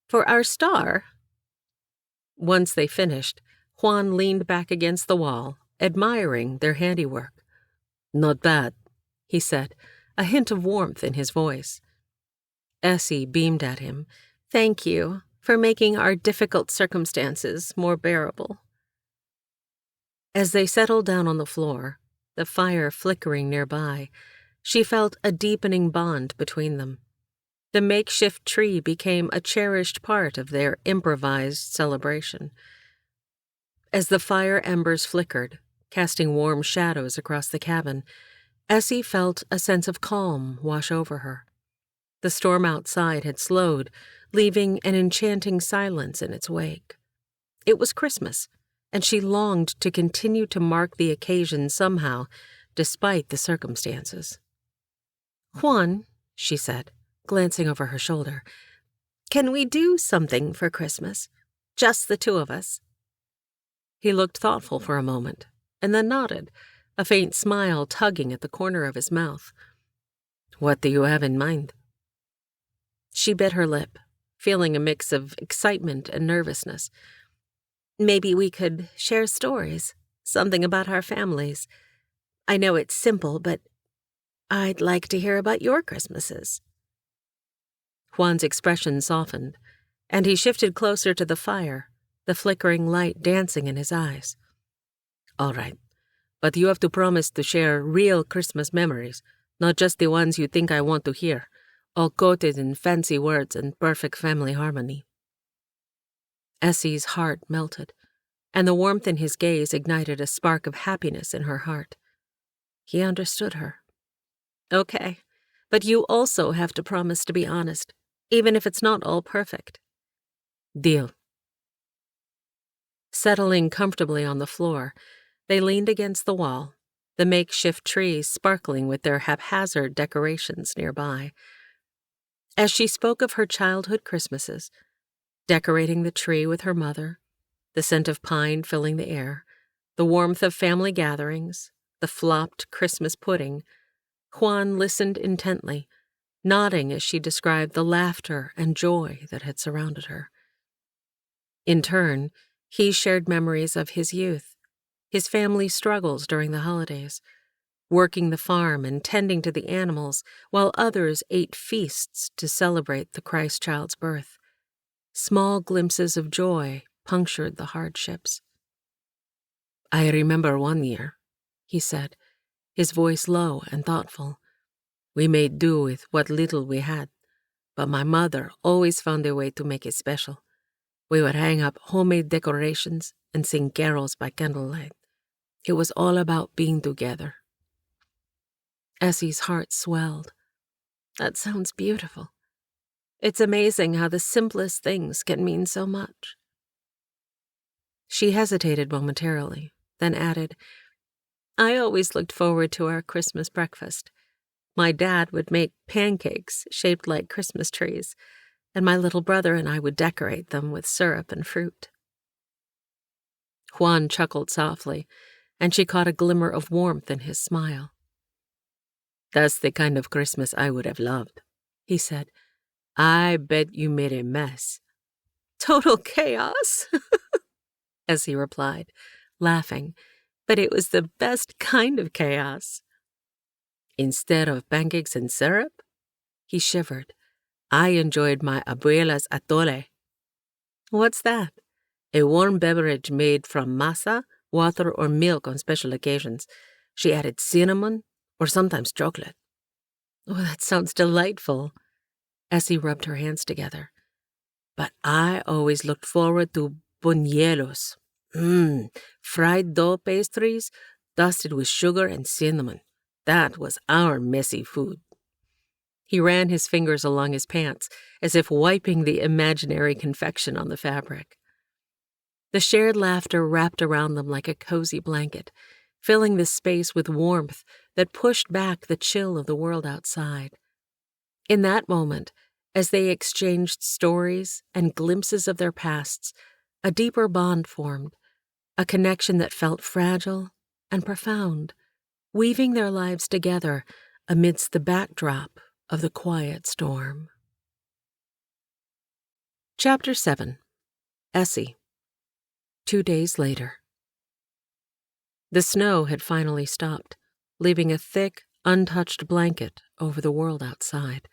Speaker 1: "For our star." Once they finished, Juan leaned back against the wall, admiring their handiwork. "Not bad," he said, a hint of warmth in his voice. Essie beamed at him. "Thank you for making our difficult circumstances more bearable." As they settled down on the floor, the fire flickering nearby, she felt a deepening bond between them. The makeshift tree became a cherished part of their improvised celebration. As the fire embers flickered, casting warm shadows across the cabin, Essie felt a sense of calm wash over her. The storm outside had slowed, leaving an enchanting silence in its wake. It was Christmas, and she longed to continue to mark the occasion somehow, despite the circumstances. "Juan," she said, glancing over her shoulder, "can we do something for Christmas? Just the two of us?" He looked thoughtful for a moment, and then nodded, a faint smile tugging at the corner of his mouth. "What do you have in mind?" She bit her lip, feeling a mix of excitement and nervousness. "Maybe we could share stories, something about our families. I know it's simple, but I'd like to hear about your Christmases." Juan's expression softened, and he shifted closer to the fire, the flickering light dancing in his eyes. "All right, but you have to promise to share real Christmas memories, not just the ones you think I want to hear, all coated in fancy words and perfect family harmony." Essie's heart melted, and the warmth in his gaze ignited a spark of happiness in her heart. He understood her. "Okay, but you also have to promise to be honest, even if it's not all perfect." "Deal." Settling comfortably on the floor, they leaned against the wall, the makeshift trees sparkling with their haphazard decorations nearby. As she spoke of her childhood Christmases, decorating the tree with her mother, the scent of pine filling the air, the warmth of family gatherings, the flopped Christmas pudding, Juan listened intently, nodding as she described the laughter and joy that had surrounded her. In turn, he shared memories of his youth, his family's struggles during the holidays, working the farm and tending to the animals while others ate feasts to celebrate the Christ child's birth. Small glimpses of joy punctured the hardships. "I remember one year," he said, his voice low and thoughtful. "We made do with what little we had, but my mother always found a way to make it special. We would hang up homemade decorations and sing carols by candlelight. It was all about being together." Essie's heart swelled. "That sounds beautiful. It's amazing how the simplest things can mean so much." She hesitated momentarily, then added, "I always looked forward to our Christmas breakfast. My dad would make pancakes shaped like Christmas trees, and my little brother and I would decorate them with syrup and fruit." Juan chuckled softly, and she caught a glimmer of warmth in his smile. "That's the kind of Christmas I would have loved," he said. "I bet you made a mess." "Total chaos," Essie replied, laughing, "but it was the best kind of chaos." "Instead of pancakes and syrup?" He shivered. "I enjoyed my abuela's atole." "What's that?" "A warm beverage made from masa, water, or milk on special occasions. She added cinnamon or sometimes chocolate." "Oh, that sounds delightful." Essie rubbed her hands together. "But I always looked forward to buñuelos. Fried dough pastries dusted with sugar and cinnamon. That was our messy food." He ran his fingers along his pants, as if wiping the imaginary confection on the fabric. The shared laughter wrapped around them like a cozy blanket, filling the space with warmth that pushed back the chill of the world outside. In that moment, as they exchanged stories and glimpses of their pasts, a deeper bond formed, a connection that felt fragile and profound, weaving their lives together amidst the backdrop of the quiet storm. Chapter 7. Essie. 2 days later. The snow had finally stopped, leaving a thick, untouched blanket over the world outside.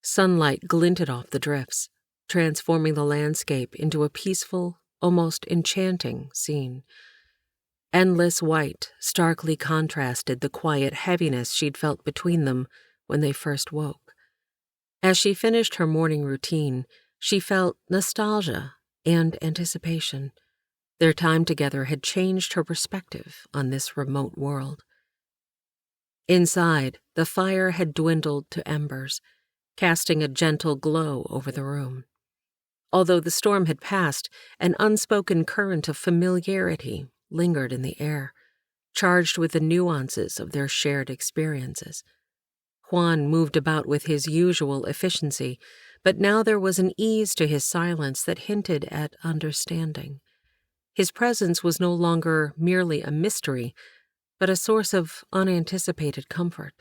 Speaker 1: Sunlight glinted off the drifts, transforming the landscape into a peaceful, almost enchanting scene. Endless white starkly contrasted the quiet heaviness she'd felt between them when they first woke. As she finished her morning routine, she felt nostalgia and anticipation. Their time together had changed her perspective on this remote world. Inside, the fire had dwindled to embers, casting a gentle glow over the room. Although the storm had passed, an unspoken current of familiarity lingered in the air, charged with the nuances of their shared experiences. Juan moved about with his usual efficiency, but now there was an ease to his silence that hinted at understanding. His presence was no longer merely a mystery, but a source of unanticipated comfort.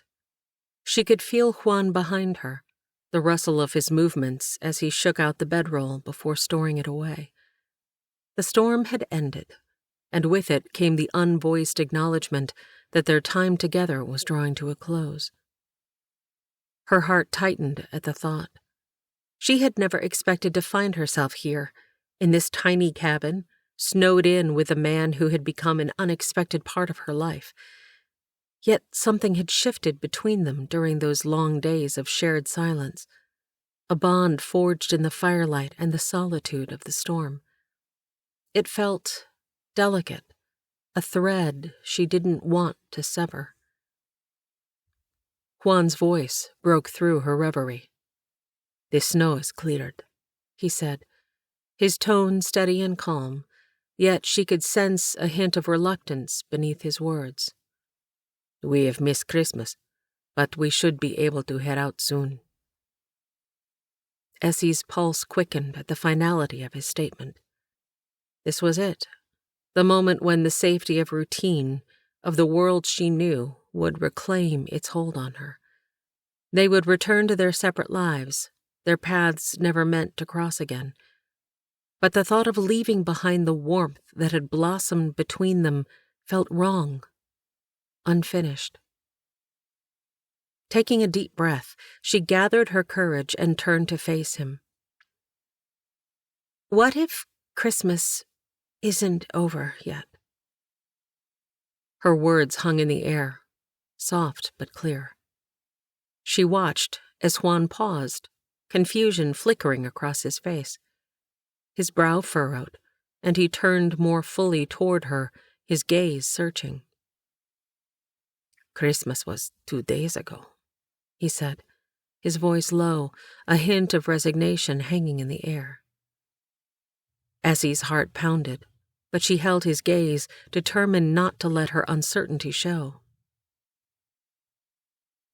Speaker 1: She could feel Juan behind her, the rustle of his movements as he shook out the bedroll before storing it away. The storm had ended, and with it came the unvoiced acknowledgement that their time together was drawing to a close. Her heart tightened at the thought. She had never expected to find herself here, in this tiny cabin, snowed in with a man who had become an unexpected part of her life. Yet something had shifted between them during those long days of shared silence, a bond forged in the firelight and the solitude of the storm. It felt delicate, a thread she didn't want to sever. Juan's voice broke through her reverie. "The snow is cleared," he said, his tone steady and calm, yet she could sense a hint of reluctance beneath his words. "We have missed Christmas, but we should be able to head out soon." Essie's pulse quickened at the finality of his statement. This was it, the moment when the safety of routine, of the world she knew, would reclaim its hold on her. They would return to their separate lives, their paths never meant to cross again. But the thought of leaving behind the warmth that had blossomed between them felt wrong, unfinished. Taking a deep breath, she gathered her courage and turned to face him. "What if Christmas isn't over yet?" Her words hung in the air, soft but clear. She watched as Juan paused, confusion flickering across his face. His brow furrowed, and he turned more fully toward her, his gaze searching. "Christmas was 2 days ago," he said, his voice low, a hint of resignation hanging in the air. Essie's heart pounded, but she held his gaze, determined not to let her uncertainty show.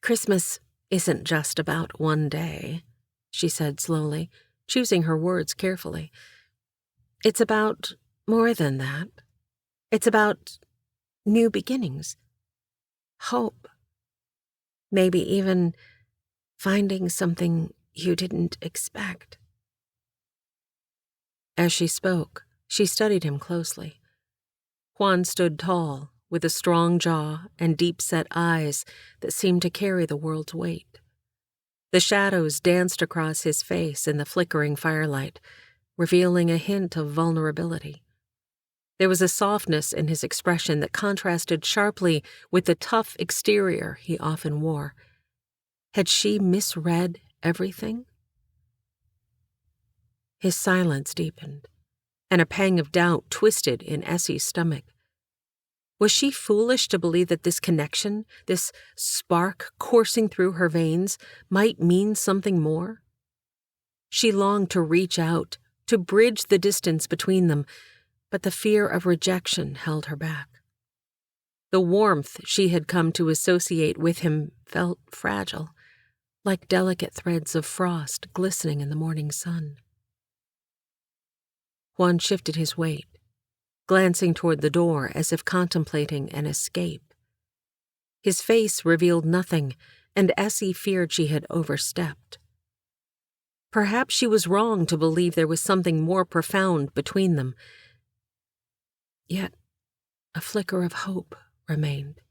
Speaker 1: "Christmas isn't just about one day," she said slowly, choosing her words carefully. "It's about more than that. It's about new beginnings, hope, maybe even finding something you didn't expect." As she spoke, she studied him closely. Juan stood tall, with a strong jaw and deep-set eyes that seemed to carry the world's weight. The shadows danced across his face in the flickering firelight, revealing a hint of vulnerability. There was a softness in his expression that contrasted sharply with the tough exterior he often wore. Had she misread everything? His silence deepened, and a pang of doubt twisted in Essie's stomach. Was she foolish to believe that this connection, this spark coursing through her veins, might mean something more? She longed to reach out, to bridge the distance between them, but the fear of rejection held her back. The warmth she had come to associate with him felt fragile, like delicate threads of frost glistening in the morning sun. Juan shifted his weight, glancing toward the door as if contemplating an escape. His face revealed nothing, and Essie feared she had overstepped. Perhaps she was wrong to believe there was something more profound between them. Yet a flicker of hope remained.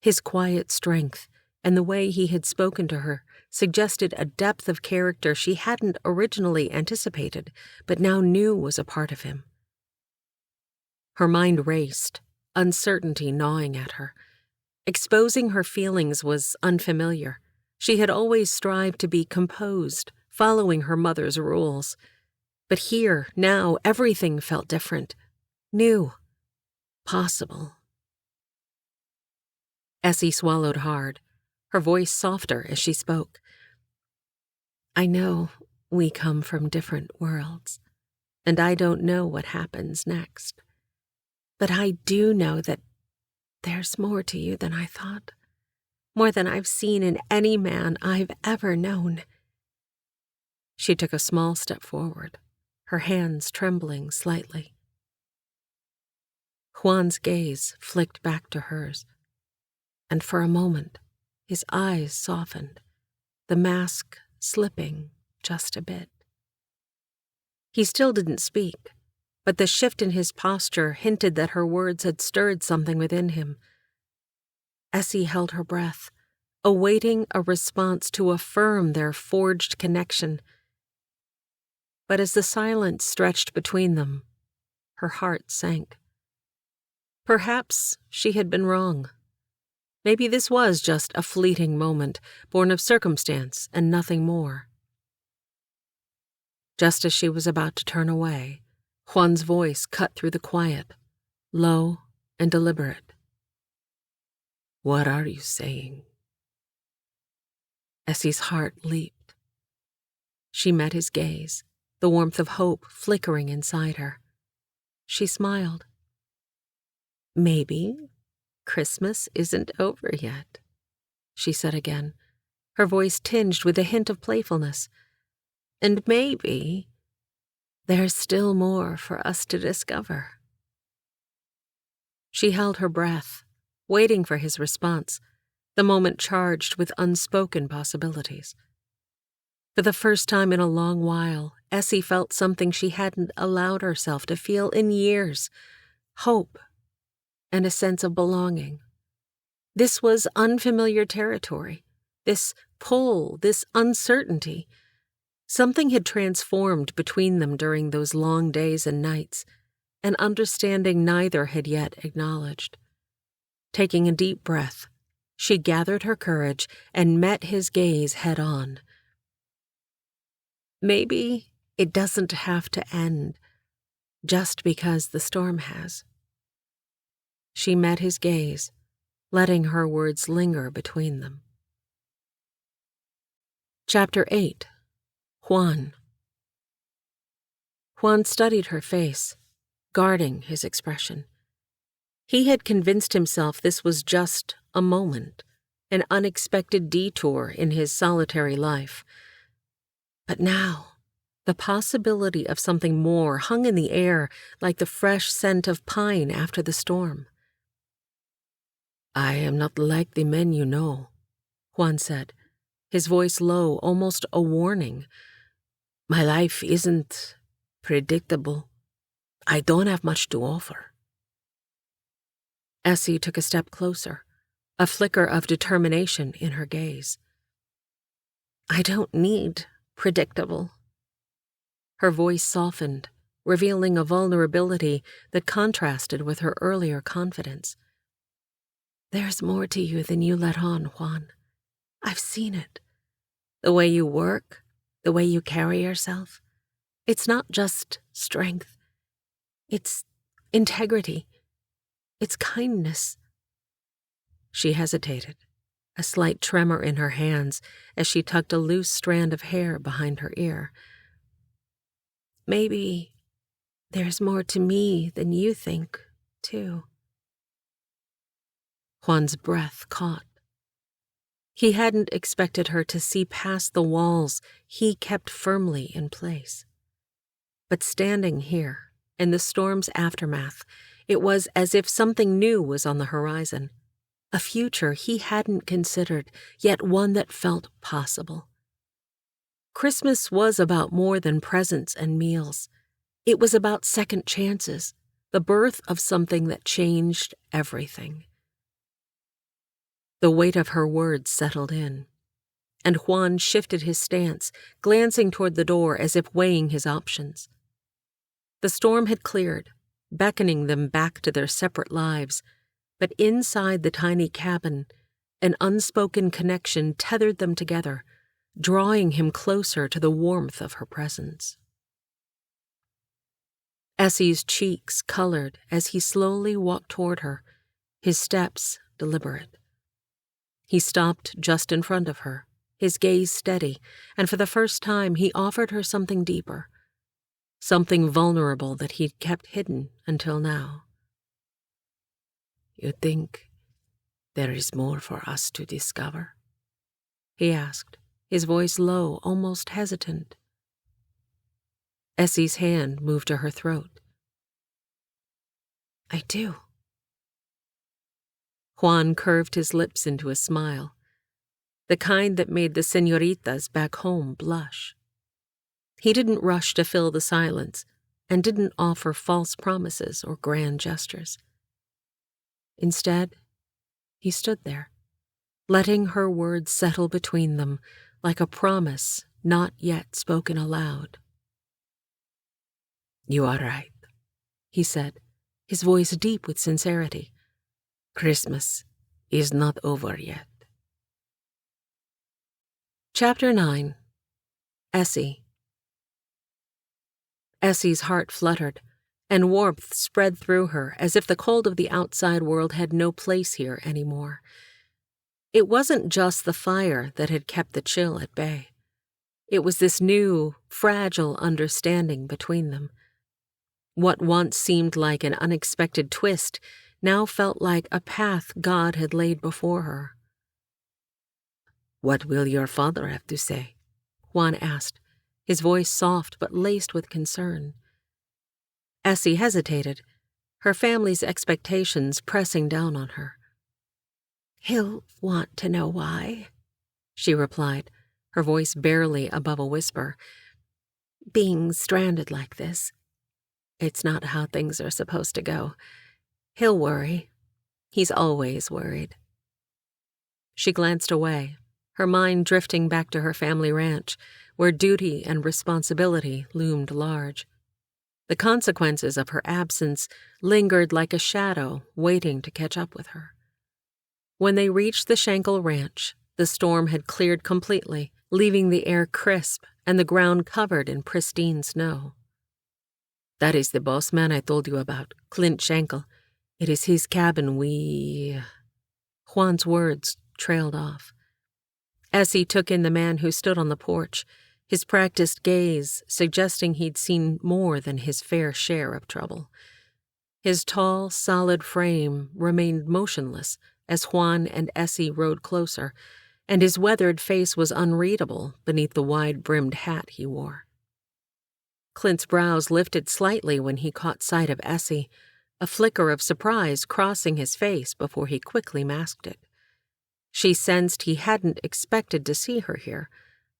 Speaker 1: His quiet strength and the way he had spoken to her suggested a depth of character she hadn't originally anticipated, but now knew was a part of him. Her mind raced, uncertainty gnawing at her. Exposing her feelings was unfamiliar, She had always strived to be composed, following her mother's rules. But here, now, everything felt different, new, possible. Essie swallowed hard, her voice softer as she spoke. I know we come from different worlds, and I don't know what happens next. But I do know that there's more to you than I thought, more than I've seen in any man I've ever known. She took a small step forward, her hands trembling slightly. Juan's gaze flicked back to hers, and for a moment, his eyes softened, the mask slipping just a bit. He still didn't speak, but the shift in his posture hinted that her words had stirred something within him. Essie held her breath, awaiting a response to affirm their forged connection. But as the silence stretched between them, her heart sank. Perhaps she had been wrong. Maybe this was just a fleeting moment, born of circumstance and nothing more. Just as she was about to turn away, Juan's voice cut through the quiet, low and deliberate. What are you saying? Essie's heart leaped. She met his gaze, the warmth of hope flickering inside her. She smiled. Maybe Christmas isn't over yet, she said again, her voice tinged with a hint of playfulness. And maybe there's still more for us to discover. She held her breath, waiting for his response, the moment charged with unspoken possibilities. For the first time in a long while, Essie felt something she hadn't allowed herself to feel in years, hope and a sense of belonging. This was unfamiliar territory, this pull, this uncertainty. Something had transformed between them during those long days and nights, an understanding neither had yet acknowledged. Taking a deep breath, she gathered her courage and met his gaze head-on. Maybe it doesn't have to end just because the storm has. She met his gaze, letting her words linger between them. Chapter 8. Juan. Juan studied her face, guarding his expression. He had convinced himself this was just a moment, an unexpected detour in his solitary life. But now, the possibility of something more hung in the air like the fresh scent of pine after the storm. I am not like the men you know, Juan said, his voice low, almost a warning. My life isn't predictable. I don't have much to offer. Essie took a step closer, a flicker of determination in her gaze. I don't need predictable. Her voice softened, revealing a vulnerability that contrasted with her earlier confidence. There's more to you than you let on, Juan. I've seen it. The way you work, the way you carry yourself. It's not just strength. It's integrity. It's kindness. She hesitated, a slight tremor in her hands as she tucked a loose strand of hair behind her ear. Maybe there's more to me than you think, too. Juan's breath caught. He hadn't expected her to see past the walls he kept firmly in place. But standing here, in the storm's aftermath, it was as if something new was on the horizon, a future he hadn't considered, yet one that felt possible. Christmas was about more than presents and meals. It was about second chances, the birth of something that changed everything. The weight of her words settled in, and Juan shifted his stance, glancing toward the door as if weighing his options. The storm had cleared, beckoning them back to their separate lives, but inside the tiny cabin, An unspoken connection tethered them together, drawing him closer to the warmth of her presence. Essie's cheeks colored as he slowly walked toward her, his steps deliberate. He stopped just in front of her, his gaze steady, and for the first time he offered her something deeper, something vulnerable that he'd kept hidden until now. "You think there is more for us to discover?" he asked, his voice low, almost hesitant. Essie's hand moved to her throat. "I do." Juan curved his lips into a smile, the kind that made the señoritas back home blush. He didn't rush to fill the silence and didn't offer false promises or grand gestures. Instead, he stood there, letting her words settle between them like a promise not yet spoken aloud. "You are right," he said, his voice deep with sincerity. "Christmas is not over yet." Chapter 9. Essie. Essie's heart fluttered, and warmth spread through her as if the cold of the outside world had no place here anymore. It wasn't just the fire that had kept the chill at bay. It was this new, fragile understanding between them. What once seemed like an unexpected twist now felt like a path God had laid before her. "What will your father have to say?" Juan asked, his voice soft but laced with concern. Essie hesitated, her family's expectations pressing down on her. "He'll want to know why," she replied, her voice barely above a whisper. "Being stranded like this, it's not how things are supposed to go. He'll worry. He's always worried." She glanced away, her mind drifting back to her family ranch, where duty and responsibility loomed large. The consequences of her absence lingered like a shadow waiting to catch up with her. When they reached the Schenkel Ranch, the storm had cleared completely, leaving the air crisp and the ground covered in pristine snow. "That is the boss man I told you about, Clint Schenkel. It is his cabin Juan's words trailed off. Essie took in the man who stood on the porch, his practiced gaze suggesting he'd seen more than his fair share of trouble. His tall, solid frame remained motionless as Juan and Essie rode closer, and his weathered face was unreadable beneath the wide-brimmed hat he wore. Clint's brows lifted slightly when he caught sight of Essie, a flicker of surprise crossing his face before he quickly masked it. She sensed he hadn't expected to see her here,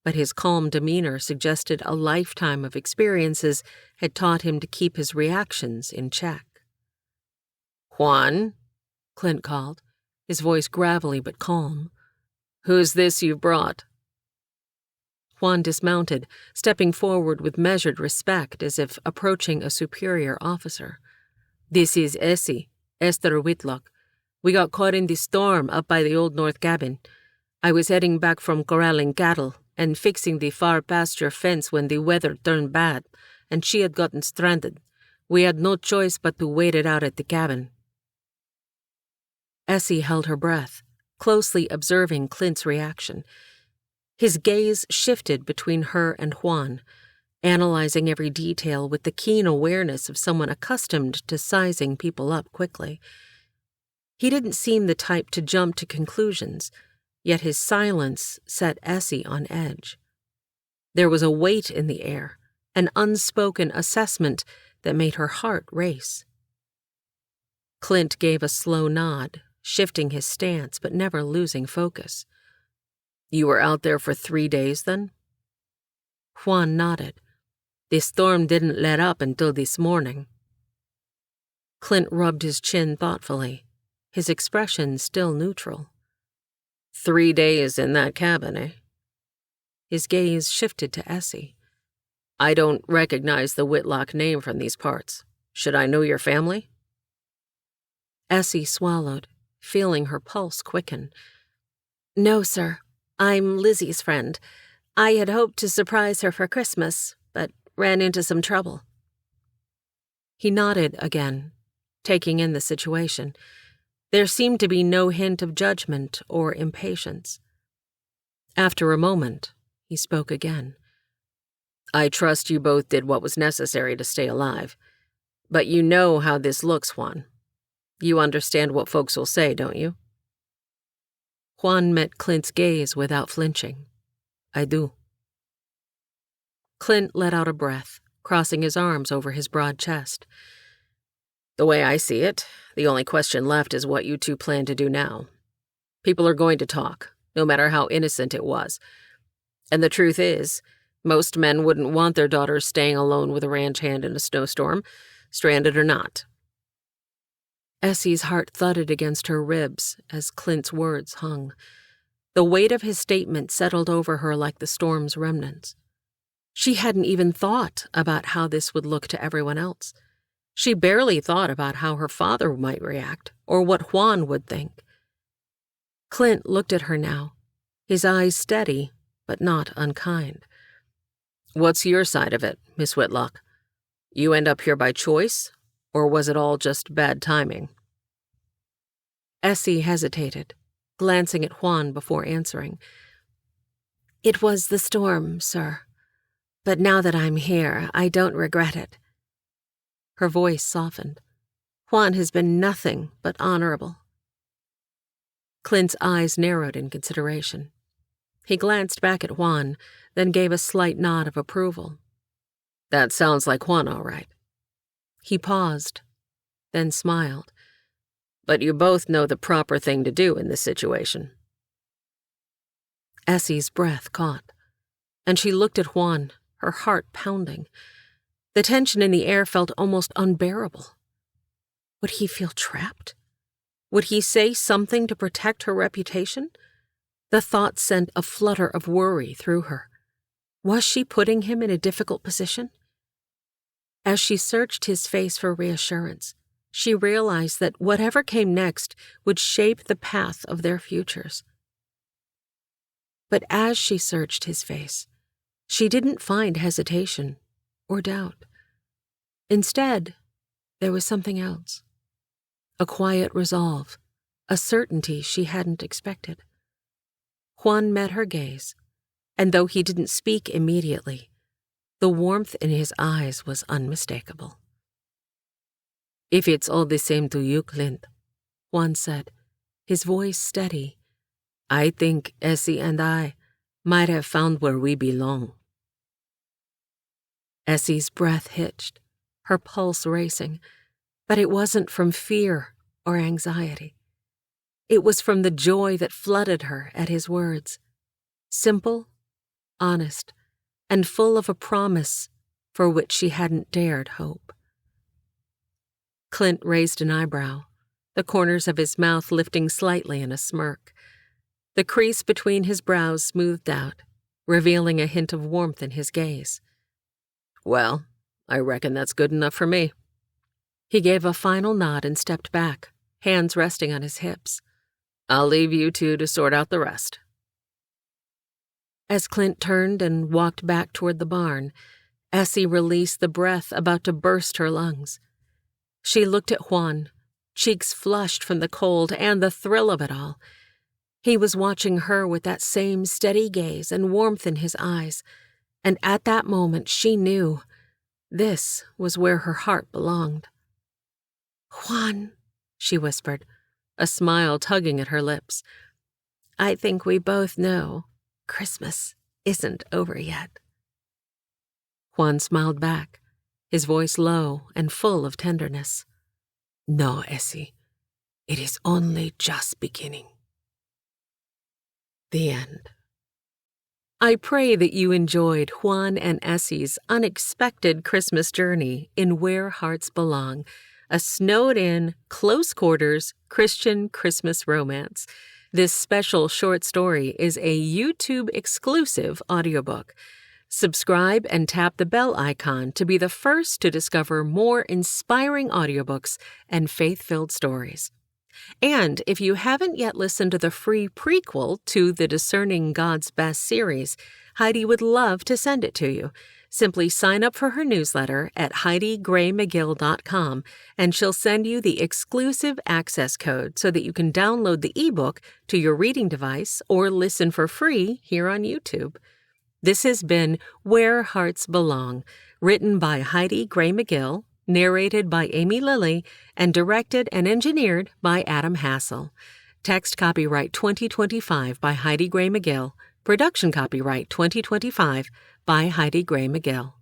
Speaker 1: but his calm demeanor suggested a lifetime of experiences had taught him to keep his reactions in check. "Juan," Clint called, his voice gravelly but calm. "Who's this you've brought?" Juan dismounted, stepping forward with measured respect as if approaching a superior officer. "This is Essie, Esther Whitlock. We got caught in the storm up by the old north cabin. I was heading back from corralling cattle and fixing the far pasture fence when the weather turned bad, and she had gotten stranded. We had no choice but to wait it out at the cabin." Essie held her breath, closely observing Clint's reaction. His gaze shifted between her and Juan, analyzing every detail with the keen awareness of someone accustomed to sizing people up quickly. He didn't seem the type to jump to conclusions, yet his silence set Essie on edge. There was a weight in the air, an unspoken assessment that made her heart race. Clint gave a slow nod, shifting his stance but never losing focus. "You were out there for 3 days, then?" Juan nodded. "The storm didn't let up until this morning." Clint rubbed his chin thoughtfully, his expression still neutral. 3 days in that cabin, eh?" His gaze shifted to Essie. "I don't recognize the Whitlock name from these parts. Should I know your family?" Essie swallowed, feeling her pulse quicken. No, sir. I'm Lizzie's friend. I had hoped to surprise her for Christmas, but ran into some trouble. He nodded again, taking in the situation. There seemed to be no hint of judgment or impatience. After a moment, he spoke again. I trust you both did what was necessary to stay alive. But you know how this looks, Juan. You understand what folks will say, don't you? Juan met Clint's gaze without flinching. I do. Clint let out a breath, crossing his arms over his broad chest. The way I see it, the only question left is what you two plan to do now. People are going to talk, no matter how innocent it was. And the truth is, most men wouldn't want their daughters staying alone with a ranch hand in a snowstorm, stranded or not. Essie's heart thudded against her ribs as Clint's words hung. The weight of his statement settled over her like the storm's remnants. She hadn't even thought about how this would look to everyone else. She barely thought about how her father might react or what Juan would think. Clint looked at her now, his eyes steady but not unkind. What's your side of it, Miss Whitlock? You end up here by choice, or was it all just bad timing? Essie hesitated, glancing at Juan before answering. It was the storm, sir. But now that I'm here, I don't regret it. Her voice softened. Juan has been nothing but honorable. Clint's eyes narrowed in consideration. He glanced back at Juan, then gave a slight nod of approval. That sounds like Juan, all right. He paused, then smiled. But you both know the proper thing to do in this situation. Essie's breath caught, and she looked at Juan, her heart pounding. The tension in the air felt almost unbearable. Would he feel trapped? Would he say something to protect her reputation? The thought sent a flutter of worry through her. Was she putting him in a difficult position? As she searched his face for reassurance, she realized that whatever came next would shape the path of their futures. But as she searched his face, she didn't find hesitation or doubt. Instead, there was something else. A quiet resolve, a certainty she hadn't expected. Juan met her gaze, and though he didn't speak immediately, the warmth in his eyes was unmistakable. If it's all the same to you, Clint, Juan said, his voice steady, I think Essie and I might have found where we belong. Essie's breath hitched, her pulse racing, but it wasn't from fear or anxiety. It was from the joy that flooded her at his words. Simple, honest, and full of a promise for which she hadn't dared hope. Clint raised an eyebrow, the corners of his mouth lifting slightly in a smirk. The crease between his brows smoothed out, revealing a hint of warmth in his gaze. Well, I reckon that's good enough for me. He gave a final nod and stepped back, hands resting on his hips. I'll leave you two to sort out the rest. As Clint turned and walked back toward the barn, Essie released the breath about to burst her lungs. She looked at Juan, cheeks flushed from the cold and the thrill of it all. He was watching her with that same steady gaze and warmth in his eyes, and at that moment she knew this was where her heart belonged. Juan, she whispered, a smile tugging at her lips. I think we both know Christmas isn't over yet. Juan smiled back, his voice low and full of tenderness. No, Essie, it is only just beginning. The end. I pray that you enjoyed Juan and Essie's unexpected Christmas journey in Where Hearts Belong, a snowed-in, close-quarters Christian Christmas romance. This special short story is a YouTube-exclusive audiobook. Subscribe and tap the bell icon to be the first to discover more inspiring audiobooks and faith-filled stories. And if you haven't yet listened to the free prequel to the Discerning God's Best series, Heidi would love to send it to you. Simply sign up for her newsletter at HeidiGrayMcGill.com, and she'll send you the exclusive access code so that you can download the ebook to your reading device or listen for free here on YouTube. This has been Where Hearts Belong, written by Heidi Gray McGill, narrated by Amy Lilly, and directed and engineered by Adam Hassel. Text copyright 2025 by Heidi Gray McGill. Production copyright 2025 by Heidi Gray McGill.